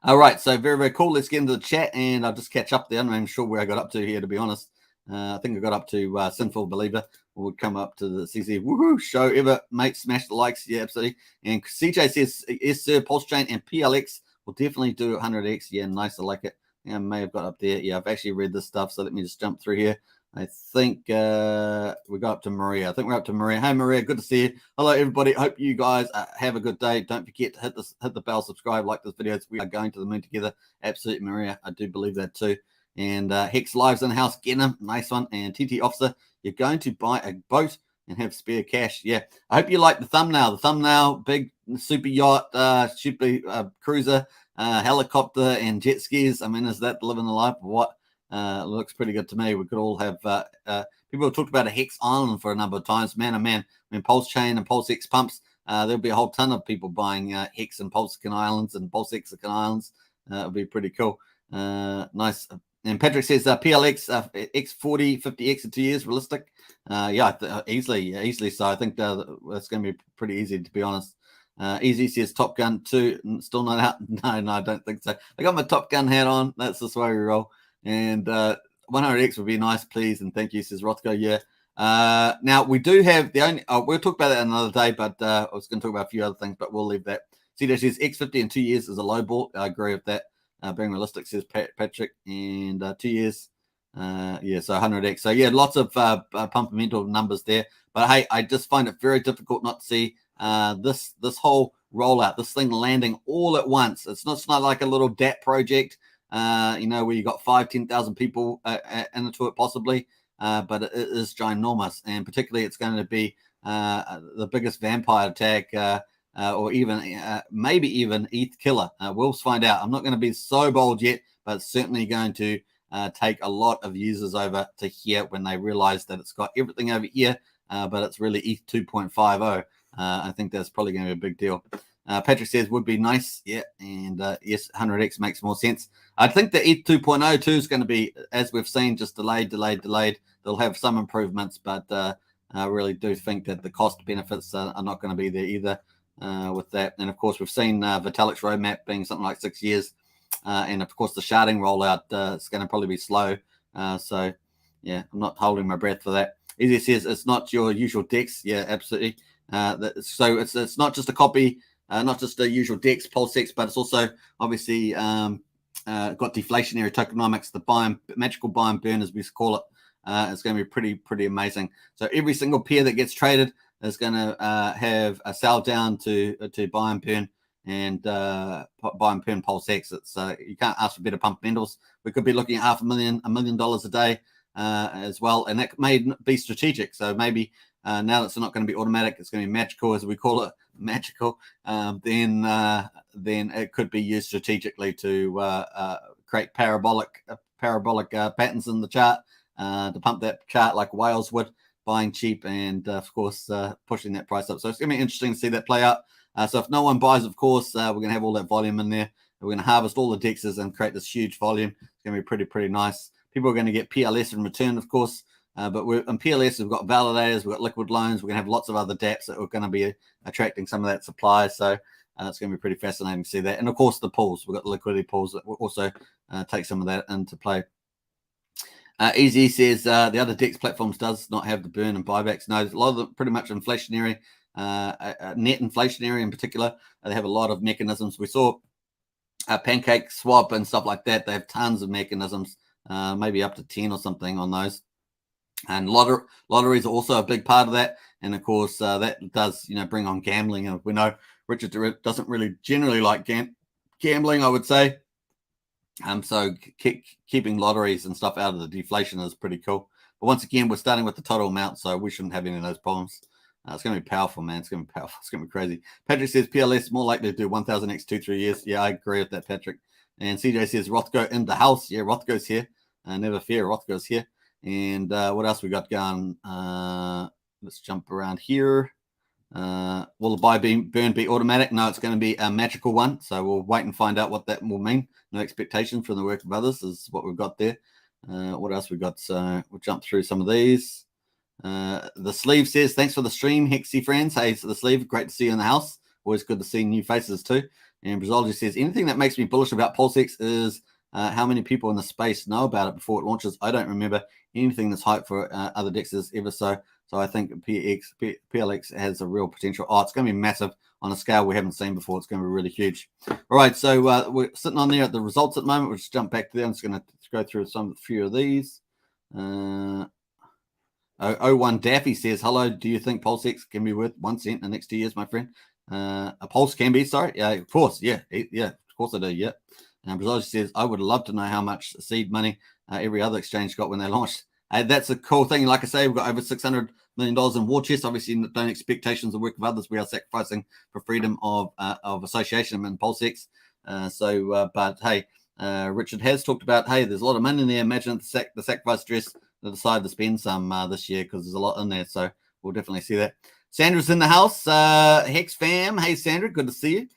All right, so very, very cool. Let's get into the chat, and I'll just catch up there. I'm not even sure where I got up to here, to be honest. I think I got up to Sinful Believer. We'll come up to the CC. Woohoo! Show ever, mate. Smash the likes. Yeah, absolutely. And CJ says, yes, sir. Pulsechain and PLX will definitely do 100x. Yeah, nice. I like it. I may have got up there. Yeah, I've actually read this stuff, so let me just jump through here. I think we got up to Maria. I think we're up to Maria. Hey, Maria, good to see you. Hello, everybody. Hope you guys have a good day. Don't forget to hit the bell, subscribe, like this video. We are going to the moon together. Absolutely, Maria. I do believe that too. And Hex Lives in the house. Get him. Nice one. And TT Officer, you're going to buy a boat and have spare cash. Yeah. I hope you like the thumbnail. The thumbnail, big super yacht, super cruiser, helicopter, and jet skis. I mean, is that living the life or what? Looks pretty good to me. We could all have people have talked about a Hex Island for a number of times. Man, oh man. I mean, Pulsechain and PulseX pumps. There'll be a whole ton of people buying Hex and Pulsechain Islands and PulseX Islands. It'll be pretty cool. Nice. And Patrick says PLX X40 50x in 2 years realistic. Yeah, easily so. I think that's going to be pretty easy, to be honest. Easy says Top Gun 2 still not out. No, I don't think so. I got my Top Gun hat on. That's the way we roll. And 100x would be nice, please. And thank you, says Rothko. Yeah. Now we do have the only. We'll talk about that another day, but I was going to talk about a few other things, but we'll leave that. CJ says X50 in 2 years is a low ball. I agree with that. Being realistic, says Patrick, and 2 years. Yeah, so 100x. So yeah, lots of pumpamental numbers there. But hey, I just find it very difficult not to see this whole rollout, this thing landing all at once. It's not like a little DApp project, where you got 5,000-10,000 people into it possibly. But it is ginormous, and particularly it's going to be the biggest vampire tag, or even maybe even ETH killer. We'll find out. I'm not going to be so bold yet, but it's certainly going to take a lot of users over to here when they realize that it's got everything over here, but it's really ETH 2.50. I think that's probably going to be a big deal. Patrick says would be nice, yeah, and yes, 100x makes more sense. I think the ETH 2.02 is going to be, as we've seen, just delayed. They'll have some improvements, but I really do think that the cost benefits are not going to be there either with that. And of course, we've seen Vitalik's roadmap being something like 6 years, and of course, the sharding rollout is going to probably be slow. So yeah, I'm not holding my breath for that. Easy says it's not your usual DEX. Yeah, absolutely. So it's not just a copy. Not just the usual DEX, PulseX, but it's also obviously got deflationary tokenomics, the magical buy and burn, as we call it. It's going to be pretty amazing. So every single pair that gets traded is going to have a sell down to buy and burn, and buy and burn PulseX. It's you can't ask for better fundamentals. We could be looking at $500,000, $1 million a day as well, and that may be strategic. So maybe now that it's not going to be automatic, it's going to be magical, as we call it, magical. Then it could be used strategically to create parabolic patterns in the chart, to pump that chart like whales would, buying cheap and of course pushing that price up. So it's going to be interesting to see that play out. So if no one buys, of course, we're going to have all that volume in there. We're going to harvest all the DEXs and create this huge volume. It's going to be pretty nice. People are going to get PLS in return, of course. But in PLS, we've got validators, we've got liquid loans, we're going to have lots of other dApps that are going to be attracting some of that supply. So it's going to be pretty fascinating to see that. And of course, the pools, we've got the liquidity pools that will also take some of that into play. Easy says the other DEX platforms does not have the burn and buybacks. No, there's a lot of them pretty much inflationary, net inflationary in particular. They have a lot of mechanisms. We saw Pancake Swap and stuff like that. They have tons of mechanisms, maybe up to 10 or something on those. And lotteries are also a big part of that, and of course that does bring on gambling. And we know Richard doesn't really generally like gambling, I would say. So keeping lotteries and stuff out of the deflation is pretty cool. But once again, we're starting with the total amount, so we shouldn't have any of those problems. It's going to be powerful, man. It's going to be powerful. It's going to be crazy. Patrick says PLS more likely to do 1,000x 2-3 years. Yeah, I agree with that, Patrick. And CJ says Rothko in the house. Yeah, Rothko's here. Never fear, Rothko's here. And what else we got going? Let's jump around here. Will the buy burn be automatic? No, it's going to be a magical one. So we'll wait and find out what that will mean. No expectation from the work of others is what we've got there. What else we got? So we'll jump through some of these. The sleeve says, thanks for the stream, Hexy friends. Hey, so the sleeve, great to see you in the house. Always good to see new faces too. And Brazology says, anything that makes me bullish about PulseX is how many people in the space know about it before it launches. I don't remember anything that's hyped for other DEXs ever. So I think PLX has a real potential. Oh, it's going to be massive on a scale we haven't seen before. It's going to be really huge. All right, so we're sitting on there at the results at the moment. We'll just jump back to there. I'm just going to go through a few of these. 01 Daffy says, hello, do you think PulseX can be worth 1 cent in the next 2 years, my friend? A Pulse can be, sorry. Yeah, of course. Yeah, of course I do, yeah. And Brazil says, I would love to know how much seed money every other exchange got when they launched. That's a cool thing. Like I say, we've got over $600 million in war chest. Obviously, don't expectations of work of others. We are sacrificing for freedom of association in PulseX. But hey, Richard has talked about, hey, there's a lot of money in there. Imagine the sacrifice dress to decide to spend some this year because there's a lot in there. So we'll definitely see that. Sandra's in the house. Hex fam. Hey, Sandra, good to see you.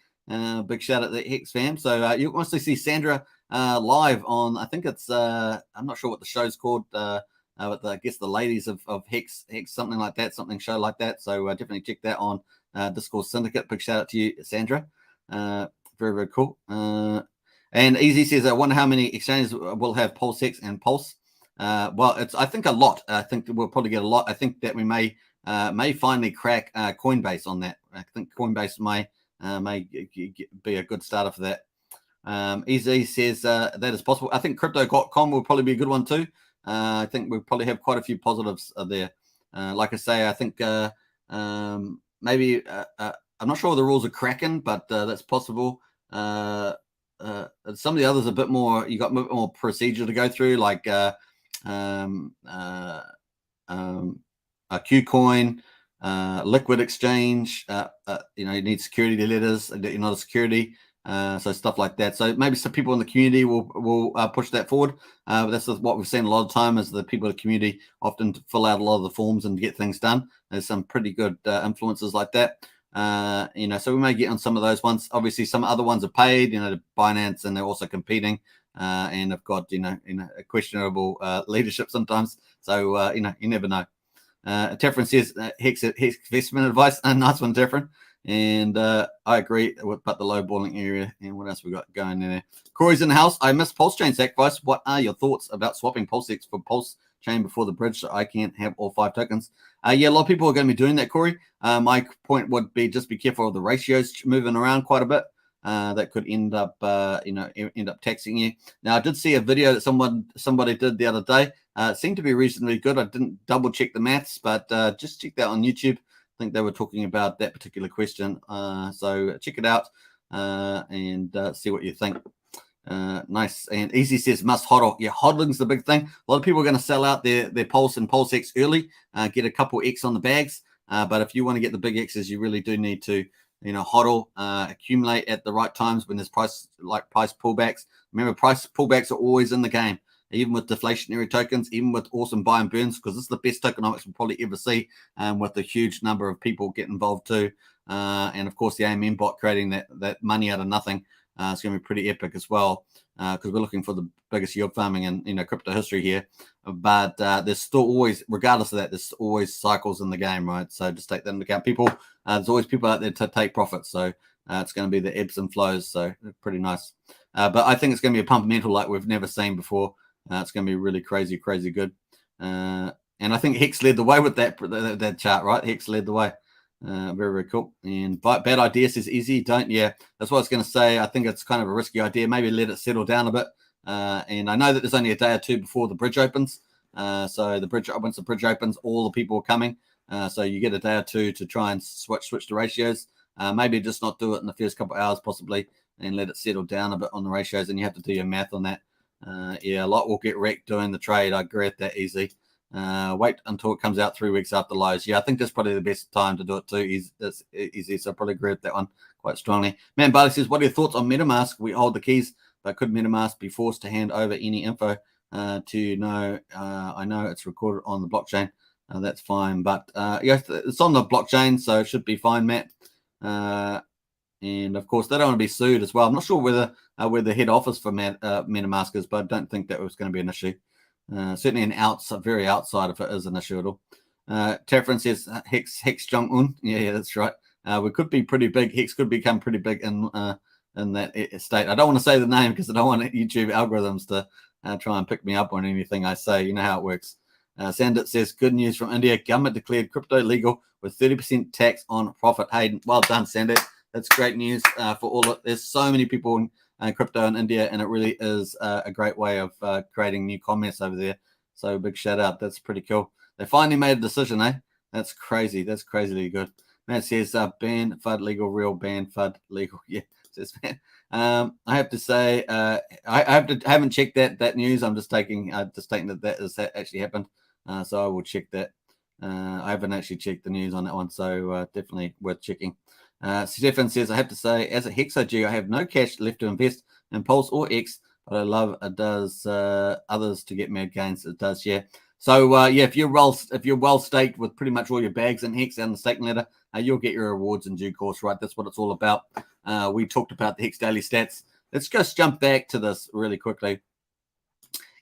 Big shout out to Hex fam. So you'll mostly see Sandra live on, I think it's, I'm not sure what the show's called, but I guess the ladies of Hex, something like that, show like that. So definitely check that on Discord Syndicate. Big shout out to you, Sandra. Very, very cool. And Easy says, I wonder how many exchanges will have PulseX and Pulse. Well, I think a lot. I think we'll probably get a lot. I think that we may finally crack Coinbase on that. I think Coinbase may be a good starter for that. Easy says that is possible. I think Crypto.com will probably be a good one too. I think we'll probably have quite a few positives there. Like I say, I think maybe I'm not sure the rules are cracking, but that's possible. Some of the others are a bit more. You got a bit more procedure to go through, like a KuCoin, liquid exchange. You need security letters. You're not a security. So stuff like that. So maybe some people in the community will push that forward. But that's what we've seen a lot of time is the people in the community often fill out a lot of the forms and get things done. There's some pretty good influencers like that. So we may get on some of those ones. Obviously, some other ones are paid. Binance, and they're also competing. And have got a questionable leadership sometimes. So you never know. Tefren says Hex investment advice. Nice one, Tefren. And I agree with but the low boiling area. And what else we got going in there? Corey's in the house. I missed Pulsechain Sacrifice. What are your thoughts about swapping PulseX for Pulsechain before the bridge so I can't have all 5 tokens? Yeah, a lot of people are going to be doing that, Corey. My point would be just be careful of the ratios moving around quite a bit. That could end up taxing you. Now, I did see a video that somebody did the other day. It seemed to be reasonably good. I didn't double check the maths, but just check that on YouTube. I think they were talking about that particular question. So check it out and see what you think. Nice. And Easy says must hodl. Yeah, hodling's the big thing. A lot of people are going to sell out their Pulse and PulseX early, get a couple X on the bags. But if you want to get the big X's, you really do need to hodl, accumulate at the right times when there's price pullbacks. Remember, price pullbacks are always in the game, even with deflationary tokens, even with awesome buy and burns, because this is the best tokenomics we'll probably ever see, with a huge number of people get involved too. And of course, the AMM bot creating that money out of nothing. It's going to be pretty epic as well, because we're looking for the biggest yield farming in crypto history here. But there's still always, regardless of that, there's always cycles in the game, right? So just take that into account. There's always people out there to take profits. So it's going to be the ebbs and flows. So pretty nice. But I think it's going to be a pump mental like we've never seen before. It's going to be really crazy good. And I think Hex led the way with that chart, right? Hex led the way. Very, very cool. And bad idea says easy. Don't. Yeah, that's what I was going to say. I think it's kind of a risky idea. Maybe let it settle down a bit. And I know that there's only a day or two before the bridge opens. Once the bridge opens, all the people are coming. So you get a day or two to try and switch the ratios. Maybe just not do it in the first couple of hours, possibly, and let it settle down a bit on the ratios. And you have to do your math on that. Yeah, a lot will get wrecked doing the trade. I agree with that easy. Wait until it comes out 3 weeks after lows. Yeah, I think that's probably the best time to do it too. It's easy, so I probably agree with that one quite strongly. Man, Barley says, what are your thoughts on MetaMask? We hold the keys, but could MetaMask be forced to hand over any info to know? I know it's recorded on the blockchain. That's fine, but yeah, it's on the blockchain, so it should be fine, Matt. And of course, they don't want to be sued as well. I'm not sure whether the head office for MetaMask is, but I don't think that was going to be an issue. Certainly very outside if it is an issue at all. Tefren says Hex Jong-un. Yeah, that's right. We could be pretty big. Hex could become pretty big in that state. I don't want to say the name because I don't want YouTube algorithms to try and pick me up on anything I say. You know how it works. Sandit says, good news from India. Government declared crypto legal with 30% tax on profit. Hey, well done, Sandit. That's great news for all of. There's so many people in crypto in India, and it really is a great way of creating new commerce over there. So big shout out. That's pretty cool. They finally made a decision, eh? That's crazy. That's crazily good. Matt says ban FUD legal, real ban FUD legal. Yeah, says man. I have to say I haven't checked that news. I'm just taking that has actually happened. So I will check that. I haven't actually checked the news on that one, so definitely worth checking. Stefan says, I have to say, as a Hex OG, I have no cash left to invest in Pulse or X, but I love it does others to get mad gains. It does, yeah. So yeah, if you're well staked with pretty much all your bags in Hex and the staking ladder, you'll get your rewards in due course, right? That's what it's all about. We talked about the Hex daily stats. Let's just jump back to this really quickly.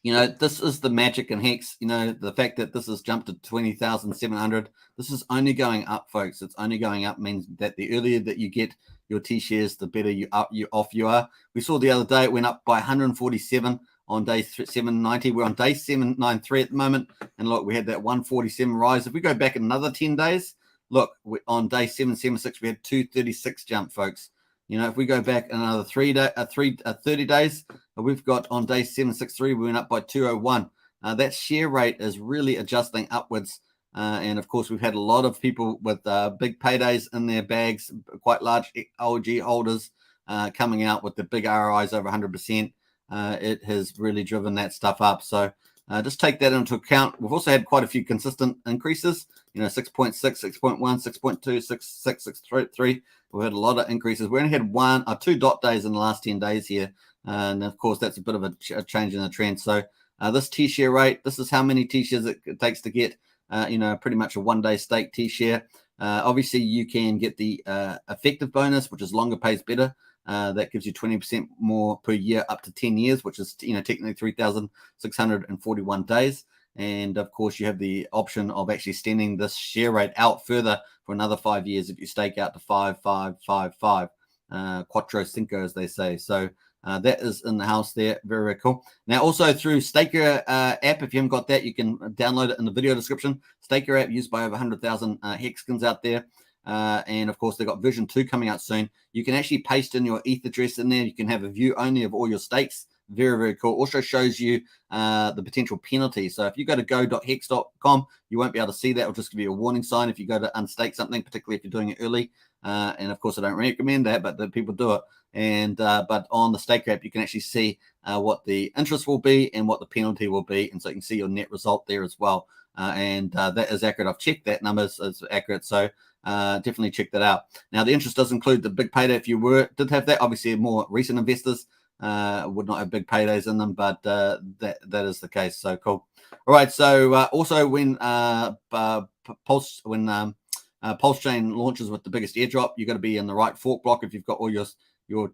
This is the magic in Hex. The fact that this has jumped to 20,700. This is only going up, folks. It's only going up means that the earlier that you get your T-shares, the better you off you are. We saw the other day it went up by 147 on day 790. We're on day 793 at the moment. And look, we had that 147 rise. If we go back another 10 days, look, on day 776, we had 236 jump, folks. You know, if we go back another 30 days, we've got on day 763, we went up by 201. That share rate is really adjusting upwards. And of course, we've had a lot of people with big paydays in their bags, quite large OG holders coming out with the big ROIs over 100%. It has really driven that stuff up. So just take that into account. We've also had quite a few consistent increases, you know, 6.6, 6.1, 6.2, 6, 6.3. We've had a lot of increases. We only had 1 or 2 dot days in the last 10 days here. And of course, that's a bit of a change in the trend. So this T-share rate, this is how many T-shares it takes to get, you know, pretty much a one-day stake T-share. Obviously, you can get the effective bonus, which is longer pays better. That gives you 20% more per year up to 10 years, which is, you know, technically 3,641 days. And of course, you have the option of actually extending this share rate out further for another 5 years if you stake out to 5, 5, 5, 5, quattro cinco, as they say. So that is in the house there. Very, very cool. Now, also through Staker app, if you haven't got that, you can download it in the video description. Staker app used by over 100,000 hex skins out there. And of course, they've got version 2 coming out soon. You can actually paste in your ETH address in there. You can have a view only of all your stakes. Very, very cool. Also shows you the potential penalty. So if you go to go.hex.com, you won't be able to see that. It'll just give you a warning sign if you go to unstake something, particularly if you're doing it early. And of course, I don't recommend that, but the people do it. And but on the Staker app, you can actually see what the interest will be and what the penalty will be. And so you can see your net result there as well. And that is accurate. I've checked that number is accurate. So definitely check that out. Now, the interest does include the big payday. If you did have that, obviously more recent investors would not have big paydays in them, but that is the case. So cool. All right. So also when Pulsechain launches with the biggest airdrop, you've got to be in the right fork block. If you've got all your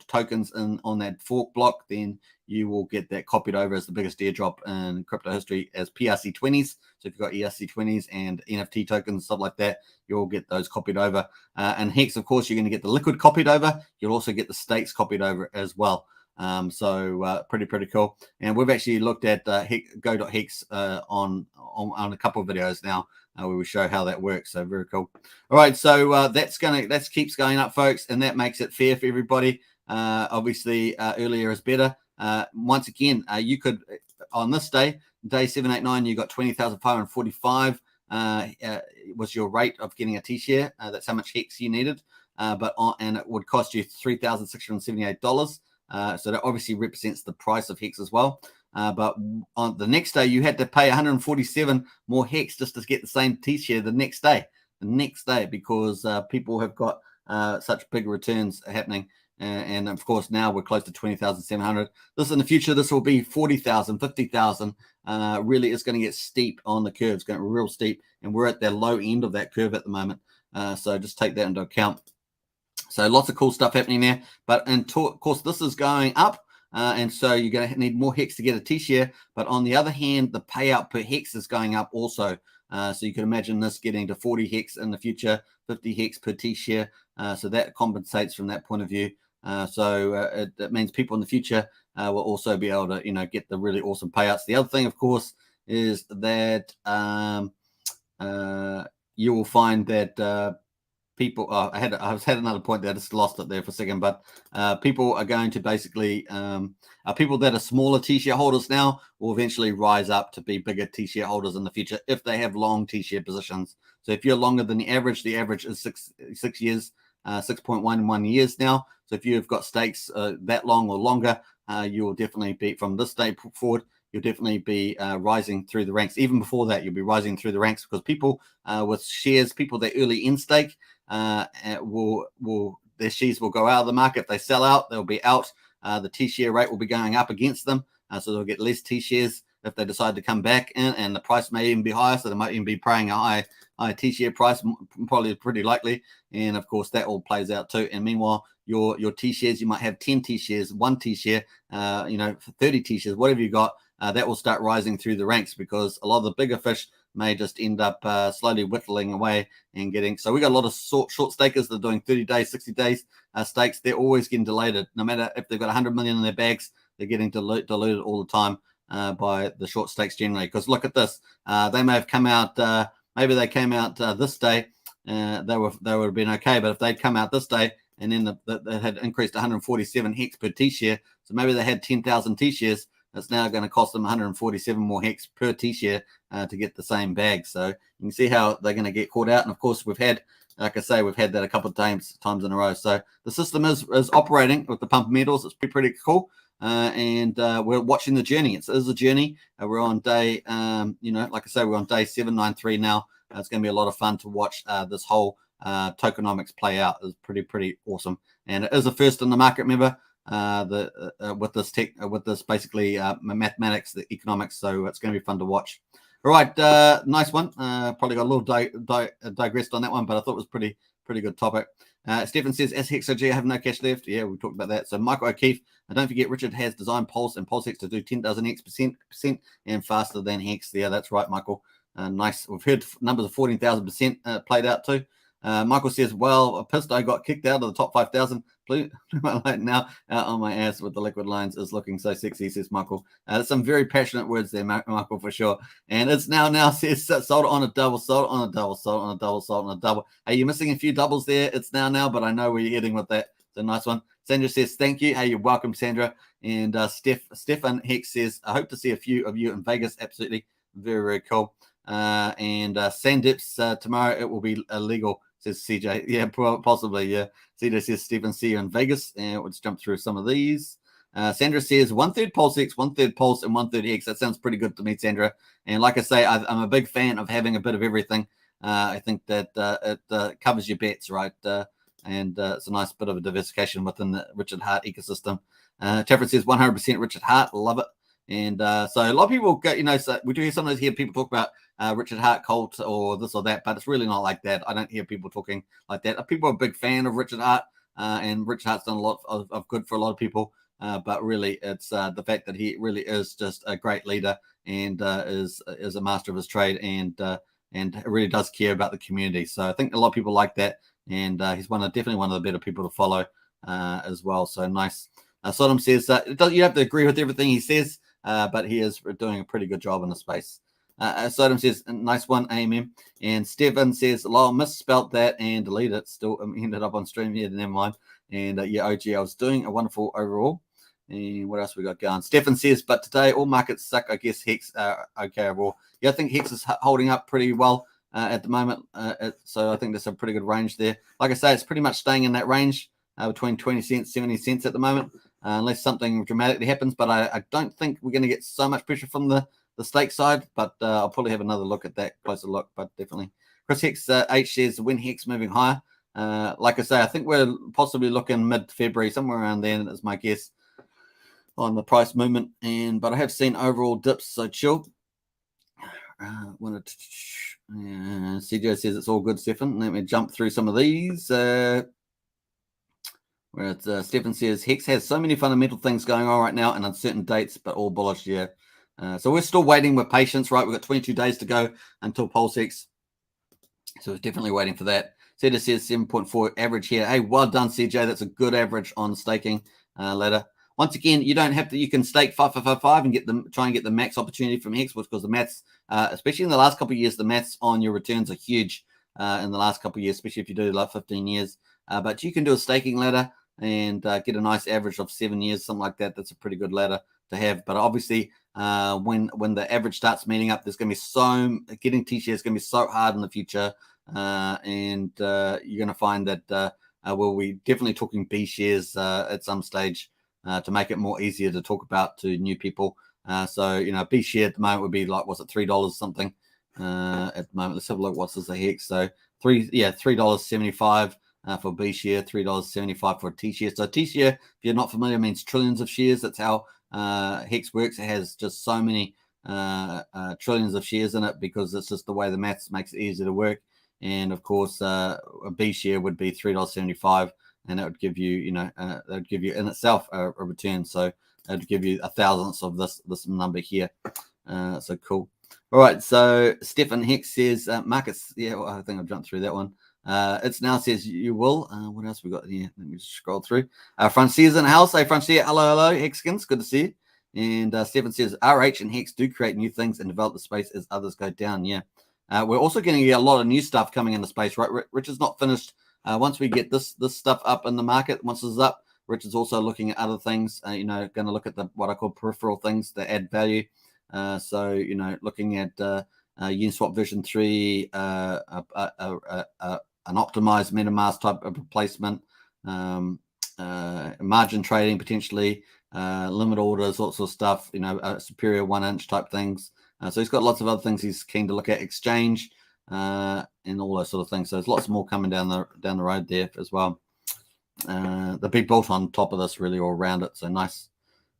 tokens on that fork block, then you will get that copied over as the biggest airdrop in crypto history as PRC20s. So if you've got ERC20s and NFT tokens, stuff like that, you'll get those copied over. And Hex, of course, you're going to get the liquid copied over. You'll also get the stakes copied over as well. So pretty cool. And we've actually looked at go.hex on a couple of videos now where we show how that works. So very cool. All right, so that keeps going up, folks, and that makes it fair for everybody. Obviously, earlier is better. Once again, you could on this day 789, you got 20,545. Was your rate of getting a T-share. That's how much hex you needed. And it would cost you $3,678. So that obviously represents the price of hex as well. But on the next day, you had to pay 147 more hex just to get the same T-share the next day. Because people have got such big returns happening. And of course, now we're close to 20,700. This in the future, this will be 40,000, 50,000. Really, it's going to get steep on the curve. It's going to be real steep. And we're at the low end of that curve at the moment. So just take that into account. So lots of cool stuff happening there. But of course, this is going up. And so you're going to need more hex to get a T-share. But on the other hand, the payout per hex is going up also. So you can imagine this getting to 40 hex in the future, 50 hex per T-share. So that compensates from that point of view. So it means people in the future will also be able to, get the really awesome payouts. The other thing, of course, is that you will find that people. I had another point there. I just lost it there for a second. But people are going to basically people that are smaller T-share holders now will eventually rise up to be bigger T-share holders in the future if they have long T-share positions. So if you're longer than the average is 6 years. 6.11 years now. So if you've got stakes that long or longer, you will definitely be, from this day forward, you'll definitely be rising through the ranks. Even before that, you'll be rising through the ranks because people with shares, people that early in stake, their shares will go out of the market. If they sell out, they'll be out. The T-share rate will be going up against them. So they'll get less T-shares if they decide to come back in, and the price may even be higher. So they might even be paying a high T-share price, probably pretty likely. And of course, that all plays out too. And meanwhile, your T-shares, you might have 10 T-shares, 1 T-share, 30 T-shares, whatever you got, that will start rising through the ranks because a lot of the bigger fish may just end up slowly whittling away and getting. So we got a lot of short stakers that are doing 30 days, 60 days stakes. They're always getting delayed. No matter if they've got 100 million in their bags, they're getting diluted all the time by the short stakes generally. Because look at this, they may have come out, maybe they came out this day, they would have been okay. But if they'd come out this day and then they had increased 147 hex per T-share, so maybe they had 10,000 T-shares, it's now going to cost them 147 more hex per T-share to get the same bag. So you can see how they're going to get caught out. And of course, we've had, like I say, we've had that a couple of times in a row. So the system is operating with the pump metals. It's pretty cool. And we're watching the journey. It is a journey. We're on day, like I say, we're on day 793 now. It's going to be a lot of fun to watch this whole tokenomics play out. It's pretty awesome. And it is a first in the market, remember, with this basically mathematics, the economics. So it's going to be fun to watch. All right, nice one. Probably got a little digressed on that one, but I thought it was pretty good topic. Stephen says, as HexOG, I have no cash left. Yeah, we talked about that. So Michael O'Keefe, don't forget Richard has designed Pulse and PulseX to do 10,000 percent and faster than Hex. Yeah, that's right, Michael. Nice. We've heard numbers of 14,000% played out too. Michael says, well, PUSD got kicked out of the top 5,000. Blue now out on my ass with the liquid lines is looking so sexy, says Michael. There's some very passionate words there, Michael, for sure. And it's now says sold on a double, sold on a double, sold on a double, sold on a double. Hey, you're missing a few doubles there. It's now, but I know where you're heading with that. So nice one. Sandra says, thank you. Hey, you're welcome, Sandra. And Stefan Hex says, I hope to see a few of you in Vegas. Absolutely. Very cool. And Sandips, tomorrow it will be illegal, says CJ. Yeah, possibly. Yeah. CJ says, Stephen, see you in Vegas. And let's jump through some of these. Sandra says 1/3 PulseX, 1/3 Pulse, and 1/3 Hex. That sounds pretty good to me, Sandra. And like I say, I'm a big fan of having a bit of everything. I think that it covers your bets, right? And it's a nice bit of a diversification within the Richard Hart ecosystem. Chaffer says 100% Richard Hart. Love it. And so a lot of people get, so we do sometimes hear people talk about Richard Hart cult or this or that, but it's really not like that. I don't hear people talking like that. People are a big fan of Richard Hart, and Richard Hart's done a lot of good for a lot of people. But really, it's the fact that he really is just a great leader and is a master of his trade and really does care about the community. So I think a lot of people like that, and he's definitely one of the better people to follow as well. So nice. Sodom says you have to agree with everything he says, but he is doing a pretty good job in the space. Sodom says, nice one, amen. And Stephen says, lol, misspelt that and deleted it. Still ended up on stream here, never mind. And yeah, OG, I was doing a wonderful overall. And what else we got going? Stefan says, but today all markets suck. I guess Hex okay overall. Yeah, I think Hex is holding up pretty well at the moment. So I think there's a pretty good range there. Like I say, it's pretty much staying in that range between 20 cents, 70 cents at the moment, unless something dramatically happens. But I don't think we're going to get so much pressure from the stake side. But I'll probably have another look at that, closer look. But definitely. Chris Hex H says, when Hex moving higher. Like I say, I think we're possibly looking mid-February, somewhere around then is my guess on the price movement. But I have seen overall dips, so chill. CJ says it's all good, Stefan. Let me jump through some of these. Where Stefan says Hex has so many fundamental things going on right now and uncertain dates, but all bullish. Yeah. So we're still waiting with patience, right? We've got 22 days to go until PulseX. So we're definitely waiting for that. CJ says 7.4 average here. Hey, well done, CJ. That's a good average on staking ladder. Once again, you don't have to. You can stake 5 and try and get the max opportunity from Hex, because the maths, especially in the last couple of years, the maths on your returns are huge in the last couple of years, especially if you do like 15 years. But you can do a staking ladder and get a nice average of 7 years, something like that. That's a pretty good ladder to have. But obviously, when the average starts meeting up, there's going to be getting T-shares is going to be so hard in the future, and you're going to find that we'll be definitely talking B shares at some stage. To make it more easier to talk about to new people. So, B share at the moment would be like, was it $3 something at the moment? Let's have a look. What's this a Hex? So $3.75 for B share, $3.75 for a T share. So T share, if you're not familiar, means trillions of shares. That's how Hex works. It has just so many trillions of shares in it, because it's just the way the maths makes it easier to work. And of course, a B share would be $3.75. And that would give you, that would give you in itself a return. So that would give you a thousandth of this number here. So cool. All right. So Stefan Hex says markets. Yeah, well, I think I've jumped through that one. It now says you will. What else we got here? Let me just scroll through. Francia's in the house. Hey, Francia. Hello, Hexkins. Good to see you. And Stephen says, RH and Hex do create new things and develop the space as others go down. Yeah. We're also getting a lot of new stuff coming into space, right? Rich is not finished. Once we get this stuff up in the market, once this is up, Rich is also looking at other things, going to look at what I call peripheral things that add value. So, looking at Uniswap version 3, an optimized MetaMask type of replacement, margin trading potentially, limit orders, lots of stuff, superior 1-inch type things. So he's got lots of other things he's keen to look at, exchange, and all those sort of things. So there's lots more coming down the road there as well. The big built on top of this really all around it. So nice.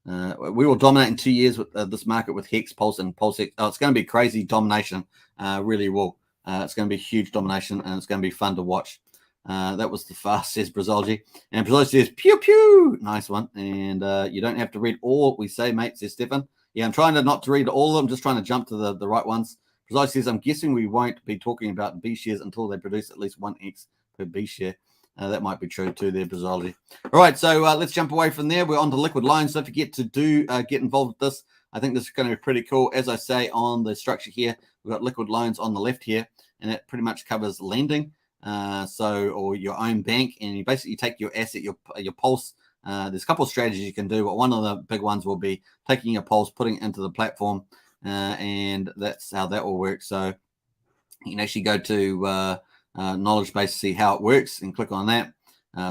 We will dominate in 2 years with this market with Hex, Pulse, and PulseX. Oh, it's going to be crazy domination. Really will. It's going to be huge domination, and it's going to be fun to watch. That was the fast, says Brazology. And Brazology says, pew, pew. Nice one. And you don't have to read all we say, mate, says Stefan. Yeah, I'm trying to not to read all of them, just trying to jump to the right ones. Brazology says, I'm guessing we won't be talking about B shares until they produce at least 1x per B share. That might be true too there, Brazology. All right, so let's jump away from there. We're on to liquid loans. Don't forget to get involved with this. I think this is going to be pretty cool. As I say on the structure here, we've got liquid loans on the left here, and it pretty much covers lending. Or your own bank, and you basically take your asset, your Pulse. There's a couple of strategies you can do, but one of the big ones will be taking your Pulse, putting it into the platform, and that's how that will work. So you can actually go to knowledge base to see how it works and click on that.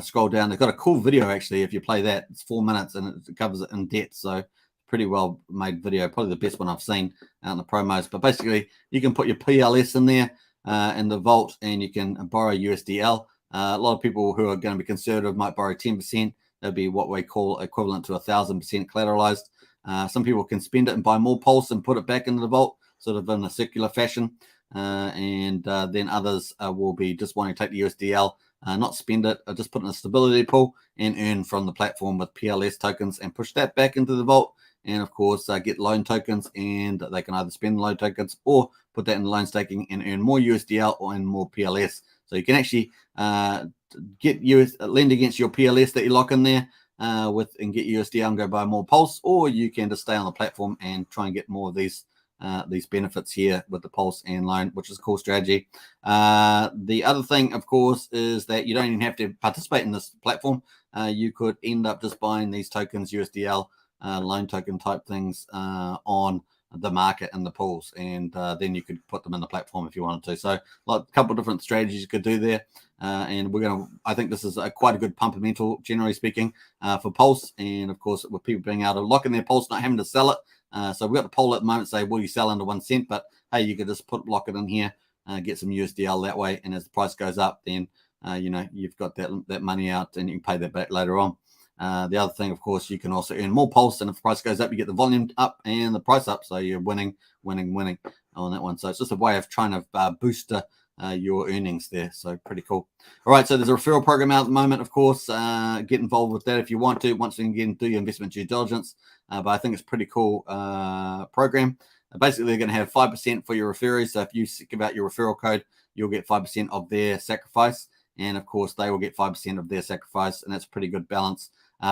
Scroll down. They've got a cool video actually. If you play that, it's 4 minutes and it covers it in depth. So pretty well made video, probably the best one I've seen out in the promos. But basically, you can put your PLS in there in the vault, and you can borrow USDL. A lot of people who are going to be conservative might borrow 10%. That'd be what we call equivalent to 1,000% collateralized. Some people can spend it and buy more Pulse and put it back into the vault, sort of in a circular fashion. And then others will be just wanting to take the USDL, not spend it, just put it in a stability pool and earn from the platform with PLS tokens and push that back into the vault. And of course, get loan tokens, and they can either spend loan tokens or put that in loan staking and earn more USDL or earn more PLS. So you can actually lend against your PLS that you lock in there and get USDL and go buy more Pulse, or you can just stay on the platform and try and get more of these benefits here with the Pulse and loan, which is a cool strategy. The other thing, of course, is that you don't even have to participate in this platform. You could end up just buying these tokens, USDL, loan token type things on the market and the pools, and then you could put them in the platform if you wanted to. So like a couple of different strategies you could do there, and I think this is quite a good pumpermental, generally speaking, for Pulse, and of course with people being able to lock in their Pulse, not having to sell it. So we've got the poll at the moment, say, will you sell under 1 cent? But hey, you could just lock it in here, get some USDL that way, and as the price goes up, then you've got that money out, and you can pay that back later on. The other thing, of course, you can also earn more Pulse, and if the price goes up, you get the volume up and the price up, so you're winning on that one. So it's just a way of trying to boost your earnings there. So pretty cool. All right, so there's a referral program out at the moment, of course. Get involved with that if you want to. Once again, do your investment due diligence. But I think it's a pretty cool program. Basically, they're going to have 5% for your referees. So if you give out your referral code, you'll get 5% of their sacrifice. And of course, they will get 5% of their sacrifice. And that's a pretty good balance.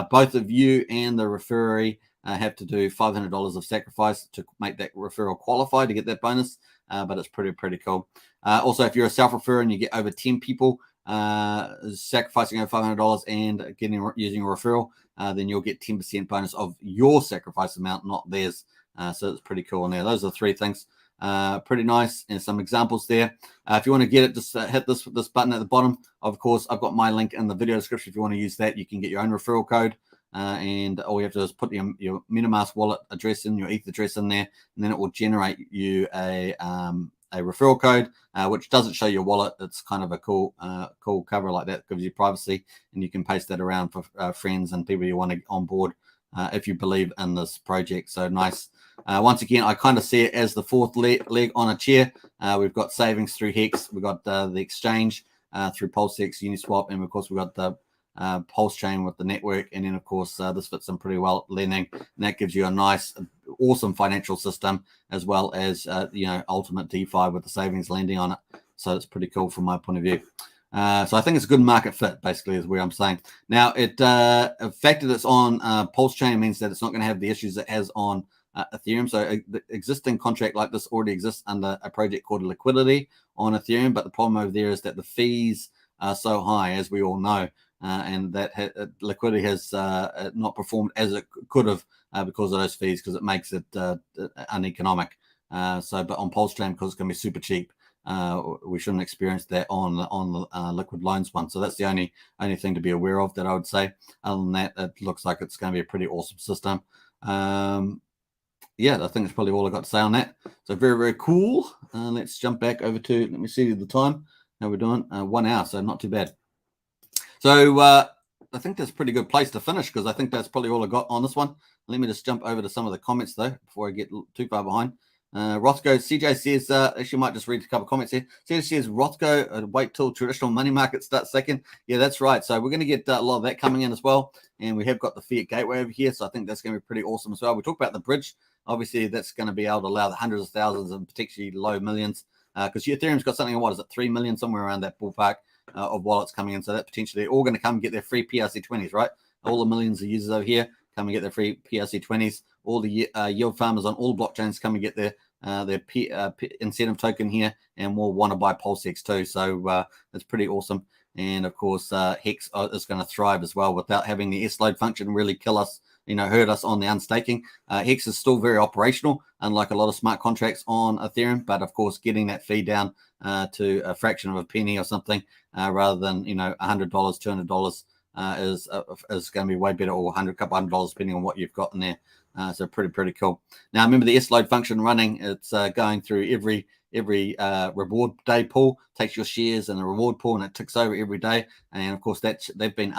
Both of you and the referee have to do $500 of sacrifice to make that referral qualify to get that bonus. But it's pretty cool. Also, if you're a self-referrer and you get over 10 people sacrificing over $500 and using a referral, then you'll get 10% bonus of your sacrifice amount, not theirs. So it's pretty cool in there. Those are the three things. Pretty nice, and some examples there. If you want to get it, just hit this button at the bottom. Of course, I've got my link in the video description. If you want to use that, you can get your own referral code, and all you have to do is put your MetaMask wallet address in, your ETH address in there, and then it will generate you a referral code, which doesn't show your wallet. It's kind of a cool cover like that. Gives you privacy, and you can paste that around for friends and people you want to onboard if you believe in this project. So nice. Once again, I kind of see it as the fourth leg on a chair. We've got savings through Hex. We've got the exchange through PulseX, Uniswap, and of course we've got the Pulsechain with the network. And then of course this fits in pretty well, lending, and that gives you a nice, awesome financial system, as well as ultimate DeFi with the savings lending on it. So it's pretty cool from my point of view. So I think it's a good market fit, basically, is where I'm saying. Now, the fact that it's on Pulsechain means that it's not going to have the issues it has on Ethereum. So the existing contract like this already exists under a project called Liquidity on Ethereum, but the problem over there is that the fees are so high, as we all know, and that Liquidity has not performed as it could have because of those fees, because it makes it uneconomic. But on Pulsechain, because it's going to be super cheap, we shouldn't experience that on the liquid loans one. So that's the only thing to be aware of that I would say. Other than that, it looks like it's going to be a pretty awesome system. Yeah, I think that's probably all I got to say on that. So very, very cool. Let's jump back over to, let me see the time. How we're doing? 1 hour, so not too bad. So I think that's a pretty good place to finish, because I think that's probably all I got on this one. Let me just jump over to some of the comments though before I get too far behind. Rothko, CJ says, actually might just read a couple of comments here. CJ says, Rothko, wait till traditional money market starts second. Yeah, that's right. So we're going to get a lot of that coming in as well. And we have got the fiat gateway over here. So I think that's going to be pretty awesome as well. We talked about the bridge. Obviously, that's going to be able to allow the hundreds of thousands and particularly low millions, because Ethereum's got something, what is it, 3 million, somewhere around that ballpark of wallets coming in. So that potentially they're all going to come and get their free PRC20s, right? All the millions of users over here come and get their free PRC20s. All the yield farmers on all blockchains come and get their incentive token here, and will want to buy PulseX too. So it's pretty awesome. And of course, Hex is going to thrive as well without having the S-load function really kill us, hurt us on the unstaking. Hex is still very operational, unlike a lot of smart contracts on Ethereum. But of course, getting that fee down to a fraction of a penny or something, rather than $100, $200 is going to be way better, or couple $100 depending on what you've got in there. So pretty cool. Now remember the S-load function running. It's going through every reward day pool, takes your shares in the reward pool, and it ticks over every day. And of course they've been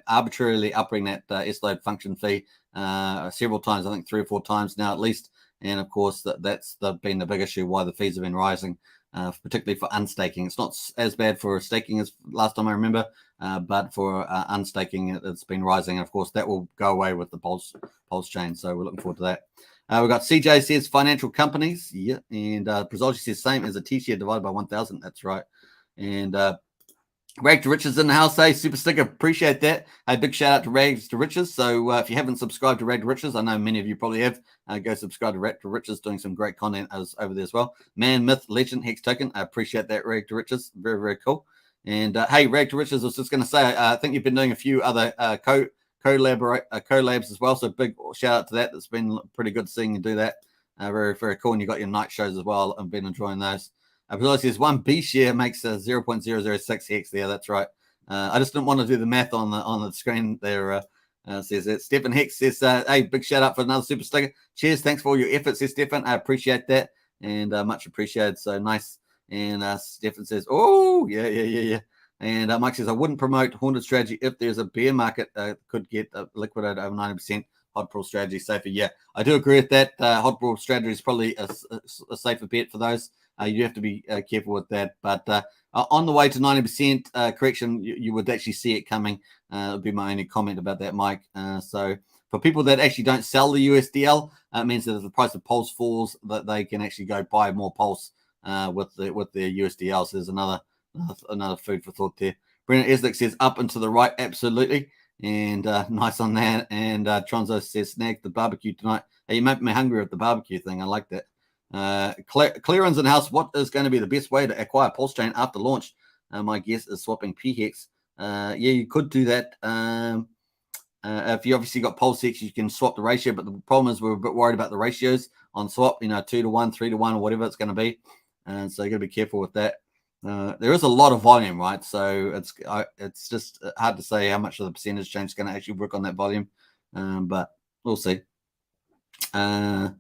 arbitrarily upping that S-load function fee several times. I think 3 or 4 times now at least. And of course that's been the big issue why the fees have been rising, particularly for unstaking. It's not as bad for staking as last time I remember, but for unstaking it's been rising. And of course that will go away with the Pulsechain. So we're looking forward to that. We've got CJ says financial companies. Yeah. And Brazolji says same as a T-share divided by 1,000. That's right. And Rag to Riches in the house, hey, super sticker, appreciate that. A big shout out to Rags to Riches. So if you haven't subscribed to Rag to Riches, I know many of you probably have, go subscribe to Rag to Riches, doing some great content over there as well. Man, myth, legend, Hex Token, I appreciate that, Rag to Riches, very, very cool. And hey, Rag to Riches, I was just going to say, I think you've been doing a few other collabs as well, so big shout out to that. It's been pretty good seeing you do that. Very, very cool. And you got your night shows as well. I've been enjoying those. Because there's one B share makes 0.006 Hex there. That's right. I just didn't want to do the math on the screen there. Says that Stefan Hex says, hey, big shout out for another super sticker. Cheers. Thanks for all your efforts, says Stefan. I appreciate that, and much appreciated. So nice. And Stefan says, oh, yeah. And Mike says, I wouldn't promote Haunted Strategy if there's a bear market, could get liquidated over 90%. Hot Pool Strategy safer. Yeah, I do agree with that. Hot Pool Strategy is probably a safer bet for those. You have to be careful with that. But on the way to 90% correction, you would actually see it coming. Would be my only comment about that, Mike. So for people that actually don't sell the USDL, it means that if the price of Pulse falls, that they can actually go buy more Pulse with their USDL. So there's another food for thought there. Brendan Eslick says up and to the right, absolutely. And nice on that. And Tronzo says snag the barbecue tonight. Hey, you make me hungry with the barbecue thing. I like that. Clearance in house. What is going to be the best way to acquire Pulsechain after launch? My guess is swapping PHEX. Yeah, you could do that. If you obviously got PulseX, you can swap the ratio. But the problem is we're a bit worried about the ratios on swap. 2 to 1, 3 to 1, or whatever it's going to be. And so you got to be careful with that. There is a lot of volume, right? So it's just hard to say how much of the percentage change is going to actually work on that volume. But we'll see. The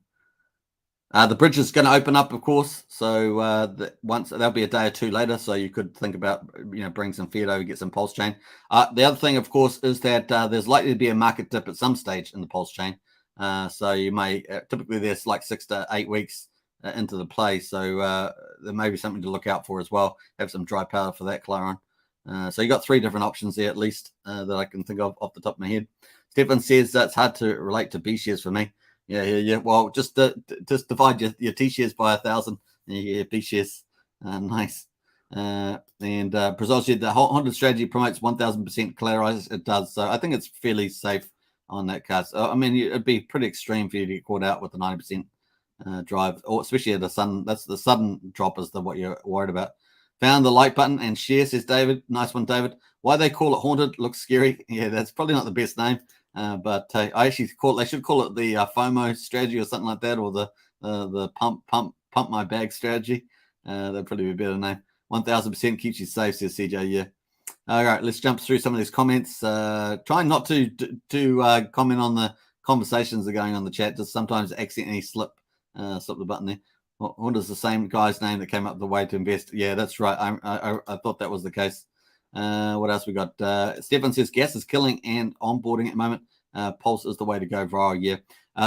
bridge is going to open up, of course. So there'll be a day or two later. So you could think about, bring some fiat over, get some Pulsechain. The other thing, of course, is that there's likely to be a market dip at some stage in the Pulsechain. So you may typically there's like 6 to 8 weeks into the play. So there may be something to look out for as well. Have some dry powder for that, Claron. So you got 3 different options there at least that I can think of off the top of my head. Stefan says it's hard to relate to B shares for me. Yeah. Well, just divide your T shares by 1,000 and you get B shares. Nice. And Brazil said the Honda strategy promotes 1000% collateralized. It does. So I think it's fairly safe on that card. So, I mean, it'd be pretty extreme for you to get caught out with the 90% drive, or especially at the sudden. That's the sudden drop is what you're worried about. Found the like button and share, says David. Nice one, David. Why they call it haunted looks scary. Yeah, that's probably not the best name. But I actually they should call it the FOMO strategy or something like that, or the pump my bag strategy. That'd probably be a better name. 1000% keeps you safe, says CJ. Yeah. All right, let's jump through some of these comments. Trying not to comment on the conversations that are going on in the chat. Just sometimes accidentally slip the button there. What is the same guy's name that came up with the way to invest? Yeah, that's right. I thought that was the case. What else we got? Stefan says gas is killing and onboarding at the moment. Pulse is the way to go viral. Yeah.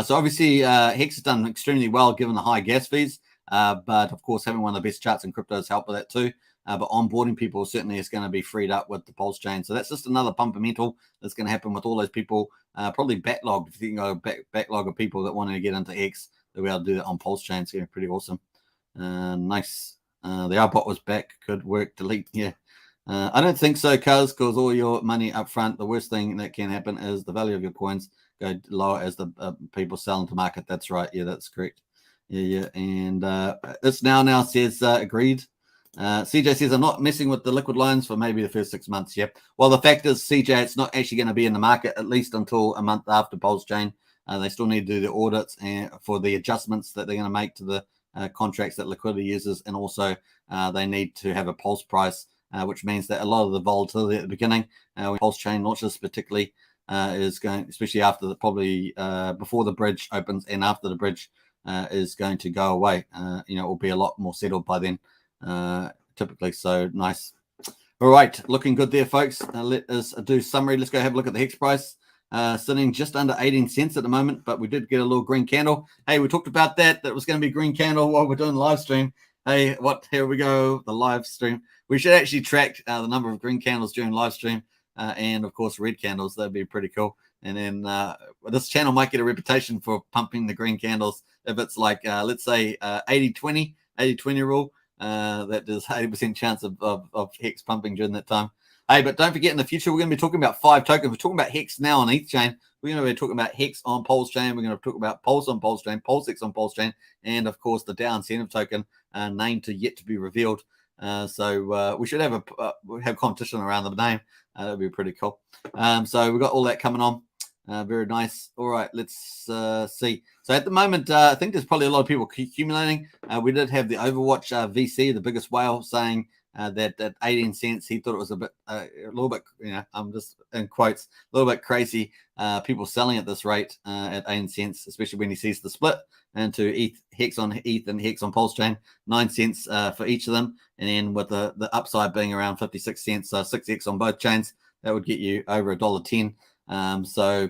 So obviously Hex has done extremely well given the high gas fees. But of course, having one of the best charts in crypto has helped with that too. But onboarding people certainly is going to be freed up with the Pulse chain. So that's just another pumpamental that's going to happen with all those people, probably backlogged. If you can go backlog of people that want to get into Hex, they'll be able to do that on Pulse chain. It's going to be pretty awesome. Nice. The R-bot was back. Good work. Delete. Yeah. I don't think so, because all your money up front, the worst thing that can happen is the value of your coins go lower as the people sell into market. That's right. Yeah, that's correct. Yeah. And this now says agreed. CJ says, I'm not messing with the liquid loans for maybe the first 6 months. Yep. Well, the fact is, CJ, it's not actually going to be in the market at least until a month after Pulse chain. They still need to do the audits and for the adjustments that they're going to make to the contracts that liquidity uses. And also they need to have a Pulse price, which means that a lot of the volatility at the beginning, when Pulse chain launches particularly, is going, especially after probably before the bridge opens and after the bridge is going to go away. It will be a lot more settled by then. Typically. So nice. All right, looking good there, folks. Let us do summary. Let's go have a look at the Hex price. Sitting just under 18 cents at the moment, but we did get a little green candle. Hey, we talked about that was going to be green candle while we're doing the live stream. Hey, here we go, the live stream. We should actually track the number of green candles during live stream and of course red candles. That'd be pretty cool. And then this channel might get a reputation for pumping the green candles if it's like let's say 80-20 rule. That there's 80% chance of Hex pumping during that time. Hey, but don't forget, in the future, we're going to be talking about 5 tokens. We're talking about Hex now on ETH chain. We're going to be talking about Hex on Pulse chain. We're going to talk about Pulse on Pulse chain, PulseX on Pulse chain, and of course, the DAO incentive token name to yet to be revealed. So we should have have competition around the name. That'd be pretty cool. So we've got all that coming on. Very nice. All right, let's see. So at the moment, I think there's probably a lot of people accumulating. We did have the Overwatch VC, the biggest whale, saying that at 18 cents, he thought it was a little bit, I'm just in quotes, a little bit crazy. People selling at this rate at 18 cents, especially when he sees the split into ETH, Hex on ETH and Hex on Pulse chain, 9 cents for each of them. And then with the upside being around 56 cents, so 6x on both chains, that would get you over $1.10. So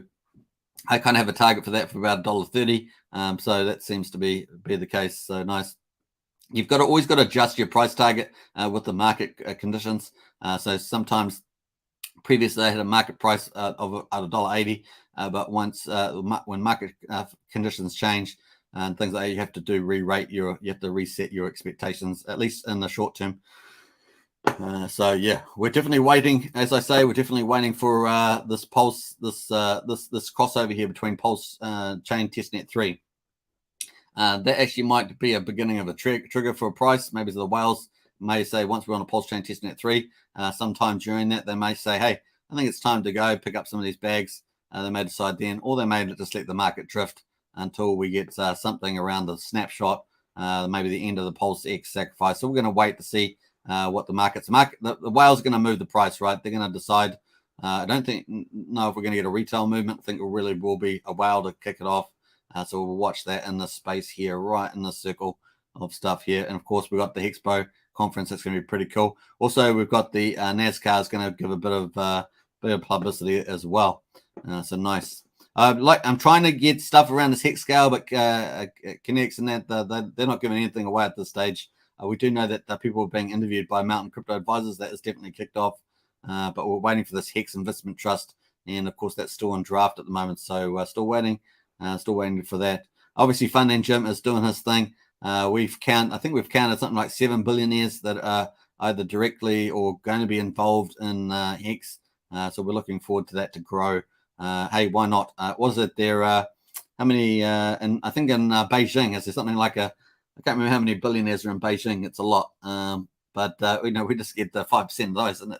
I kind of have a target for that for about $1.30. So that seems to be the case. So nice. You've always got to adjust your price target with the market conditions. So sometimes previously they had a market price of $1.80, but once when market conditions change and things like that, you have to you have to reset your expectations, at least in the short term. So yeah, we're definitely waiting. As I say, we're definitely waiting for this Pulse, this crossover here between Pulse chain testnet 3. That actually might be a beginning of a trigger for a price. Maybe the whales may say once we're on a Pulse chain testnet 3, sometime during that they may say, hey, I think it's time to go pick up some of these bags. They may decide then, or they may just let the market drift until we get something around the snapshot, maybe the end of the PulseX Sacrifice. So we're going to wait to see what the market's the whale's going to move the price, right? They're going to decide. I don't know if we're going to get a retail movement. I think it really will be a whale to kick it off. So we'll watch that in this space here, right in the circle of stuff here. And of course, we've got the Hexpo conference. That's going to be pretty cool. Also, we've got the NASCAR is going to give a bit of publicity as well. So nice. I'm trying to get stuff around this Hex scale, but Kinex and that they're not giving anything away at this stage. We do know that people are being interviewed by Mountain Crypto Advisors. That is definitely kicked off. But we're waiting for this Hex Investment Trust. And of course, that's still in draft at the moment. So still waiting for that. Obviously, Fund and Jim is doing his thing. I think we've counted something like 7 billionaires that are either directly or going to be involved in Hex. So we're looking forward to that to grow. Hey, why not? Was it there? How many? And I think in Beijing, is there something like I can't remember how many billionaires are in Beijing. It's a lot. But we just get 5% of those, and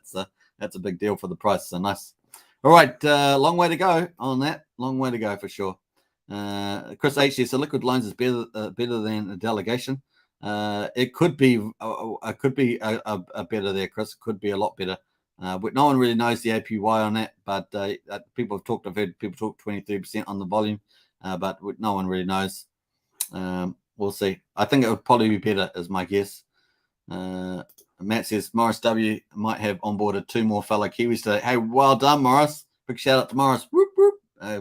that's a big deal for the price. So nice. All right, long way to go on that. Long way to go for sure. Chris H says, so liquid loans is better than a delegation. It could be better there, Chris. It could be a lot better. But no one really knows the APY on that. But people have talked. I've heard people talk 23% on the volume, but no one really knows. We'll see. I think it would probably be better, is my guess. Matt says Morris W might have onboarded 2 more fellow Kiwis today. Hey, well done, Morris. Big shout out to Morris. Whoop, whoop.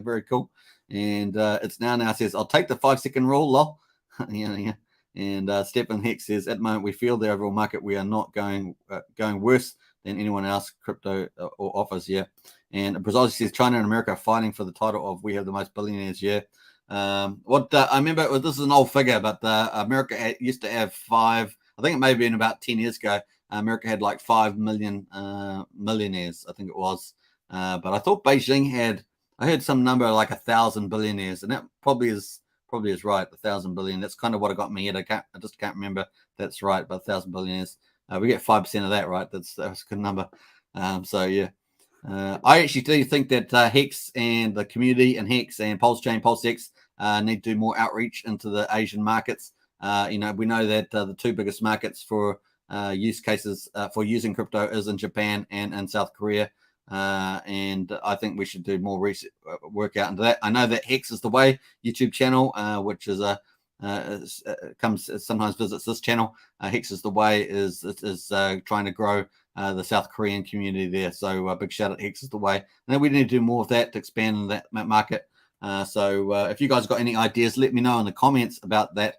Very cool. And it's now says, I'll take the 5-second rule, lol. yeah. And Stephen Hex says, at the moment, we feel the overall market, we are not going worse than anyone else crypto or offers. Yeah. And Brazil says, China and America are fighting for the title of we have the most billionaires. Yeah. I remember, this is an old figure, but America used to have 5. I think it may have been about 10 years ago. America had like 5 million millionaires, I think it was. But I thought Beijing had, I heard some number like 1,000 billionaires, and that probably is right, 1,000 billion. That's kind of what I got in my head. I just can't remember. That's right, but 1,000 billionaires. We get 5% of that, right? That's a good number. So yeah. I actually do think that Hex and the community and Hex and Pulsechain, PulseX need to do more outreach into the Asian markets. We know that the 2 biggest markets for use cases for using crypto is in Japan and in South Korea. And I think we should do more research, work out into that. I know that Hex is the Way YouTube channel, which is sometimes visits this channel. Hex is the Way is trying to grow the South Korean community there. So big shout out Hex is the Way. And then we need to do more of that to expand in that market. So if you guys got any ideas, let me know in the comments about that.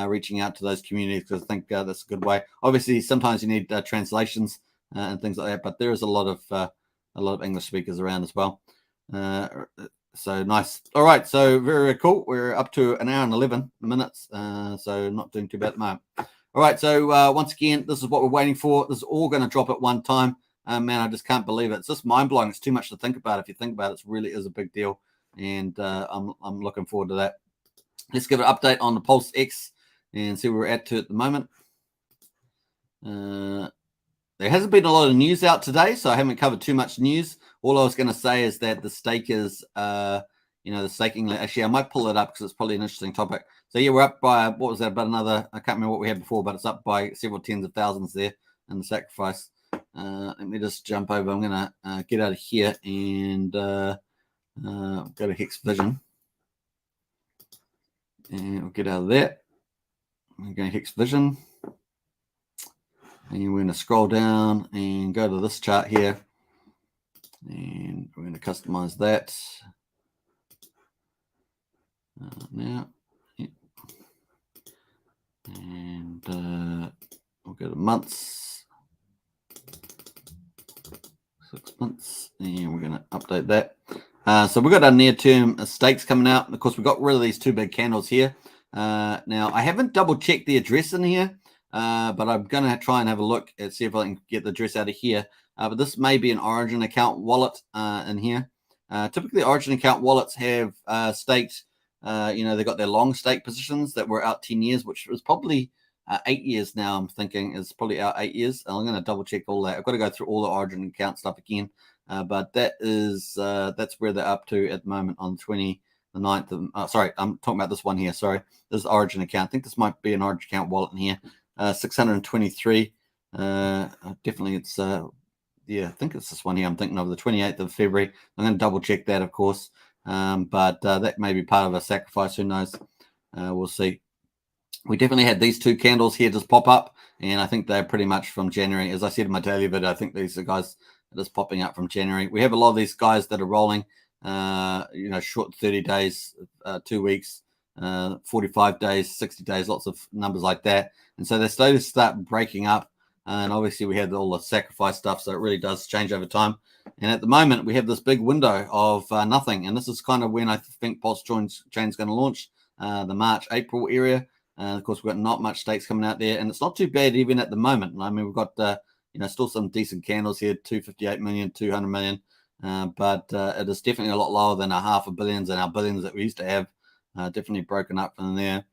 Reaching out to those communities, because I think that's a good way. Obviously, sometimes you need translations and things like that, but there is a lot of English speakers around as well. So nice. All right, so very cool. We're up to 1 hour and 11 minutes, so not doing too bad at the moment. All right, so once again, this is what we're waiting for. This is all going to drop at one time. Man, I just can't believe it. It's just mind-blowing. It's too much to think about. If you think about it, it really is a big deal, and I'm looking forward to that. Let's give an update on the PulseX and see where we're at to at the moment. There hasn't been a lot of news out today, so I haven't covered too much news. All I was going to say is that the stakers, the staking, actually, I might pull it up because it's probably an interesting topic. So yeah, we're up by, what was that, about another, I can't remember what we had before, but it's up by several tens of thousands there in the sacrifice. Let me just jump over. I'm going to get out of here and go to Hex Vision. And we'll get out of there. We're going to Hex Vision. And we're going to scroll down and go to this chart here. And we're going to customize that. Now. Yeah. And we'll go to months. 6 months. And we're going to update that. So we've got our near-term stakes coming out. Of course, we've got rid of these 2 big candles here. Now, I haven't double-checked the address in here. But I'm going to try and have a look and see if I can get the address out of here. But this may be an Origin account wallet in here. Typically, Origin account wallets have staked, they've got their long stake positions that were out 10 years, which was probably 8 years now. I'm thinking is probably out 8 years. I'm going to double check all that. I've got to go through all the Origin account stuff again. But that's where they're up to at the moment on the 29th of, sorry, I'm talking about this one here. Sorry, this is Origin account. I think this might be an Origin account wallet in here. 623. Definitely it's I think it's this one here. I'm thinking of the 28th of February. I'm going to double check that, of course. But that may be part of a sacrifice. Who knows? We'll see. We definitely had these 2 candles here just pop up, and I think they're pretty much from January. As I said in my daily video, I think these are guys just popping up from January. We have a lot of these guys that are rolling, short 30 days, 2 weeks, 45 days, 60 days, lots of numbers like that. And so they're starting to start breaking up. And obviously we had all the sacrifice stuff, so it really does change over time. And at the moment, we have this big window of nothing. And this is kind of when I think Pulsechain is going to launch, the March, April area. Of course, we've got not much stakes coming out there, and it's not too bad even at the moment. I mean, we've got still some decent candles here, 258 million, 200 million, but it is definitely a lot lower than our half a billions and our billions that we used to have. Definitely broken up from there,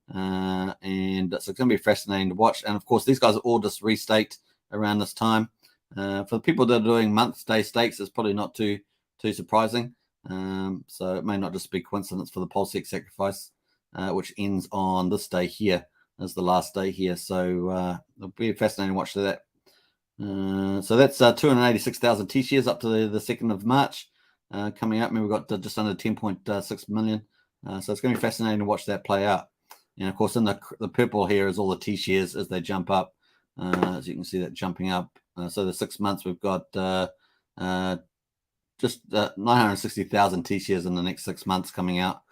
and so it's going to be fascinating to watch. And of course, these guys are all just restaked around this time. For the people that are doing month-day stakes, it's probably not too surprising. So it may not just be coincidence for the PulseX Sacrifice, which ends on this day here as the last day here. So it'll be fascinating to watch that. So that's 286,000 T-shares up to the 2nd of March coming up. I mean, we've got just under 10.6 million. So it's going to be fascinating to watch that play out. And of course, in the purple here is all the T-shares as they jump up. As you can see that jumping up. So the 6 months we've got just 960,000 T-shares in the next 6 months coming out.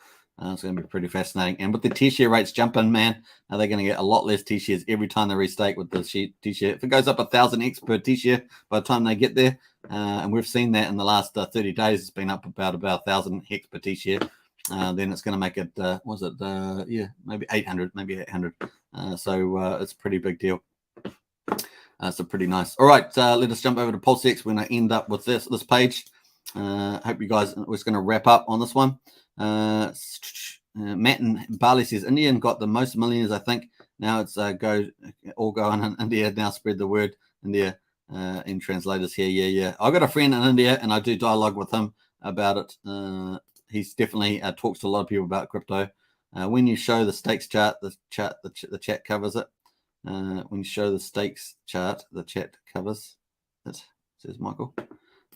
It's going to be pretty fascinating. And with the T-share rates jumping, man, they're going to get a lot less T-shares every time they restake with the T-share. If it goes up 1,000x per T-share by the time they get there, and we've seen that in the last 30 days, it's been up about 1,000 hex per T-share. Then it's going to make it, maybe 800, so it's a pretty big deal. So pretty nice. All right, let us jump over to PulseX. We're going to end up with this page. Hope you guys, we're just going to wrap up on this one. Matt and Bali says Indian got the most millions, I think. Now it's all go on in India. Now spread the word, India, in translators here. Yeah. I've got a friend in India and I do dialogue with him about it. He's definitely talks to a lot of people about crypto. When you show the stakes chart, the chat covers it. When you show the stakes chart, the chat covers it, says Michael.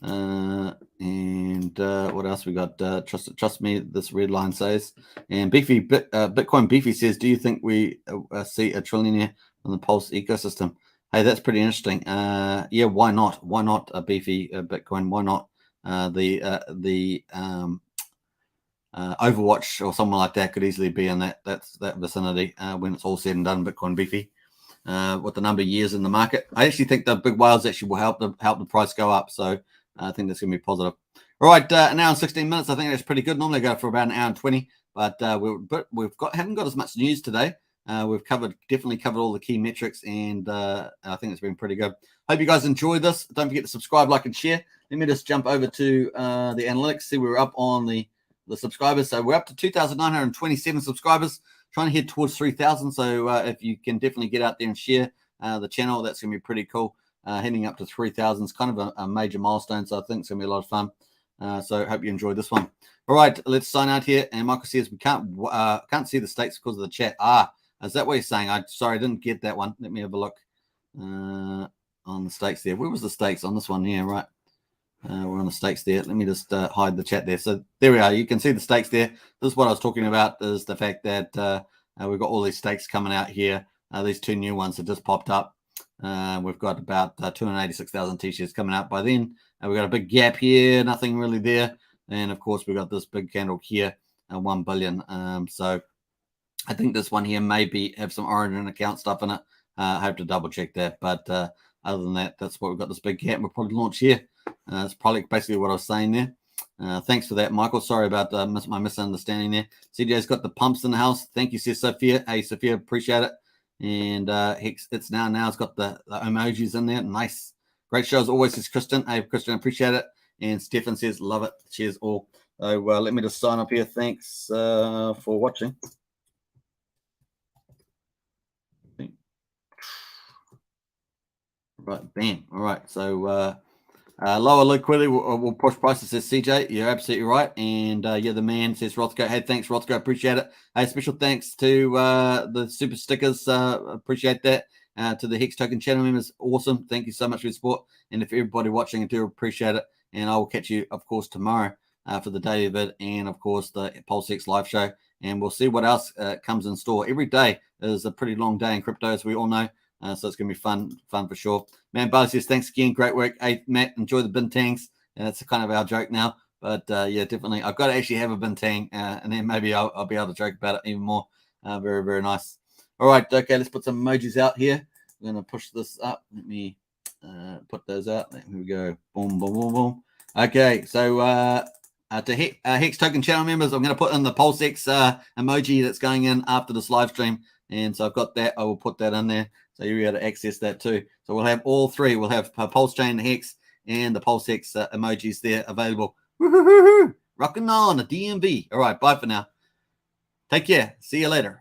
And what else we got? Trust me, this red line says. And Bitcoin Beefy says, do you think we see a trillionaire on the Pulse ecosystem? Hey, that's pretty interesting. Yeah, why not? Why not a Beefy Bitcoin? Why not the Overwatch or someone like that could easily be in that vicinity when it's all said and done. Bitcoin Beefy, with the number of years in the market, I actually think the big whales actually will help the price go up. So I think that's going to be positive. All right, an hour and 16 minutes. I think that's pretty good. Normally I go for about an hour and 20, but haven't got as much news today. We've definitely covered all the key metrics, and I think it's been pretty good. Hope you guys enjoyed this. Don't forget to subscribe, like, and share. Let me just jump over to the analytics. See, we're up on the subscribers. So we're up to 2,927 subscribers, trying to head towards 3,000. So if you can definitely get out there and share the channel, that's going to be pretty cool. Heading up to 3,000 is kind of a major milestone. So I think it's going to be a lot of fun. So hope you enjoyed this one. All right, let's sign out here. And Michael says we can't see the stakes because of the chat. Is that what you're saying? Sorry, I didn't get that one. Let me have a look on the stakes there. Where was the stakes on this one? Yeah, right. We're on the stakes there. Let me just hide the chat there. So there we are. You can see the stakes there. This is what I was talking about, is the fact that we've got all these stakes coming out here. These two new ones have just popped up. We've got about 286,000 T-shirts coming out by then. We've got a big gap here, nothing really there. And of course, we've got this big candle here, 1 billion. So I think this one here maybe have some Origin account stuff in it. I hope to double check that. But other than that, that's what we've got, this big gap. We'll probably launch here. That's probably basically what I was saying there. Thanks for that, Michael. Sorry about my misunderstanding there. CJ's got the pumps in the house. Thank you, says Sophia. Hey, Sophia, appreciate it. And Hex, it's now it's got the emojis in there. Nice. Great show as always, says Kristen. Hey, Kristen, appreciate it. And Stefan says, love it. Cheers all. So let me just sign up here. Thanks for watching. Right, bam. All right. So lower liquidity will push prices, says CJ. You're absolutely right. And yeah, the man says Rothko. Hey, thanks, Rothko. Appreciate it. Hey, special thanks to the super stickers. Appreciate that. To the Hex Token channel members, awesome. Thank you so much for your support. And if everybody watching, I do appreciate it. And I will catch you, of course, tomorrow for the daily vid and, of course, the PulseX live show. And we'll see what else comes in store. Every day is a pretty long day in crypto, as we all know. So it's going to be fun for sure. Man, Buzz says, thanks again. Great work. Hey, Matt, enjoy the bintangs. And that's kind of our joke now. But yeah, definitely. I've got to actually have a bintang. And then maybe I'll be able to joke about it even more. Very, very nice. All right. Okay, let's put some emojis out here. I'm going to push this up. Let me put those out. Here we go. Boom, boom, boom, boom. Okay. So to Hex Token channel members, I'm going to put in the PulseX emoji that's going in after this live stream. And so I've got that. I will put that in there so you'll be able to access that too. So we'll have all three. We'll have Pulsechain, Hex, and the PulseX emojis there available. Woo-hoo-hoo-hoo. Rocking on a DMV. All right, bye for now. Take care. See you later.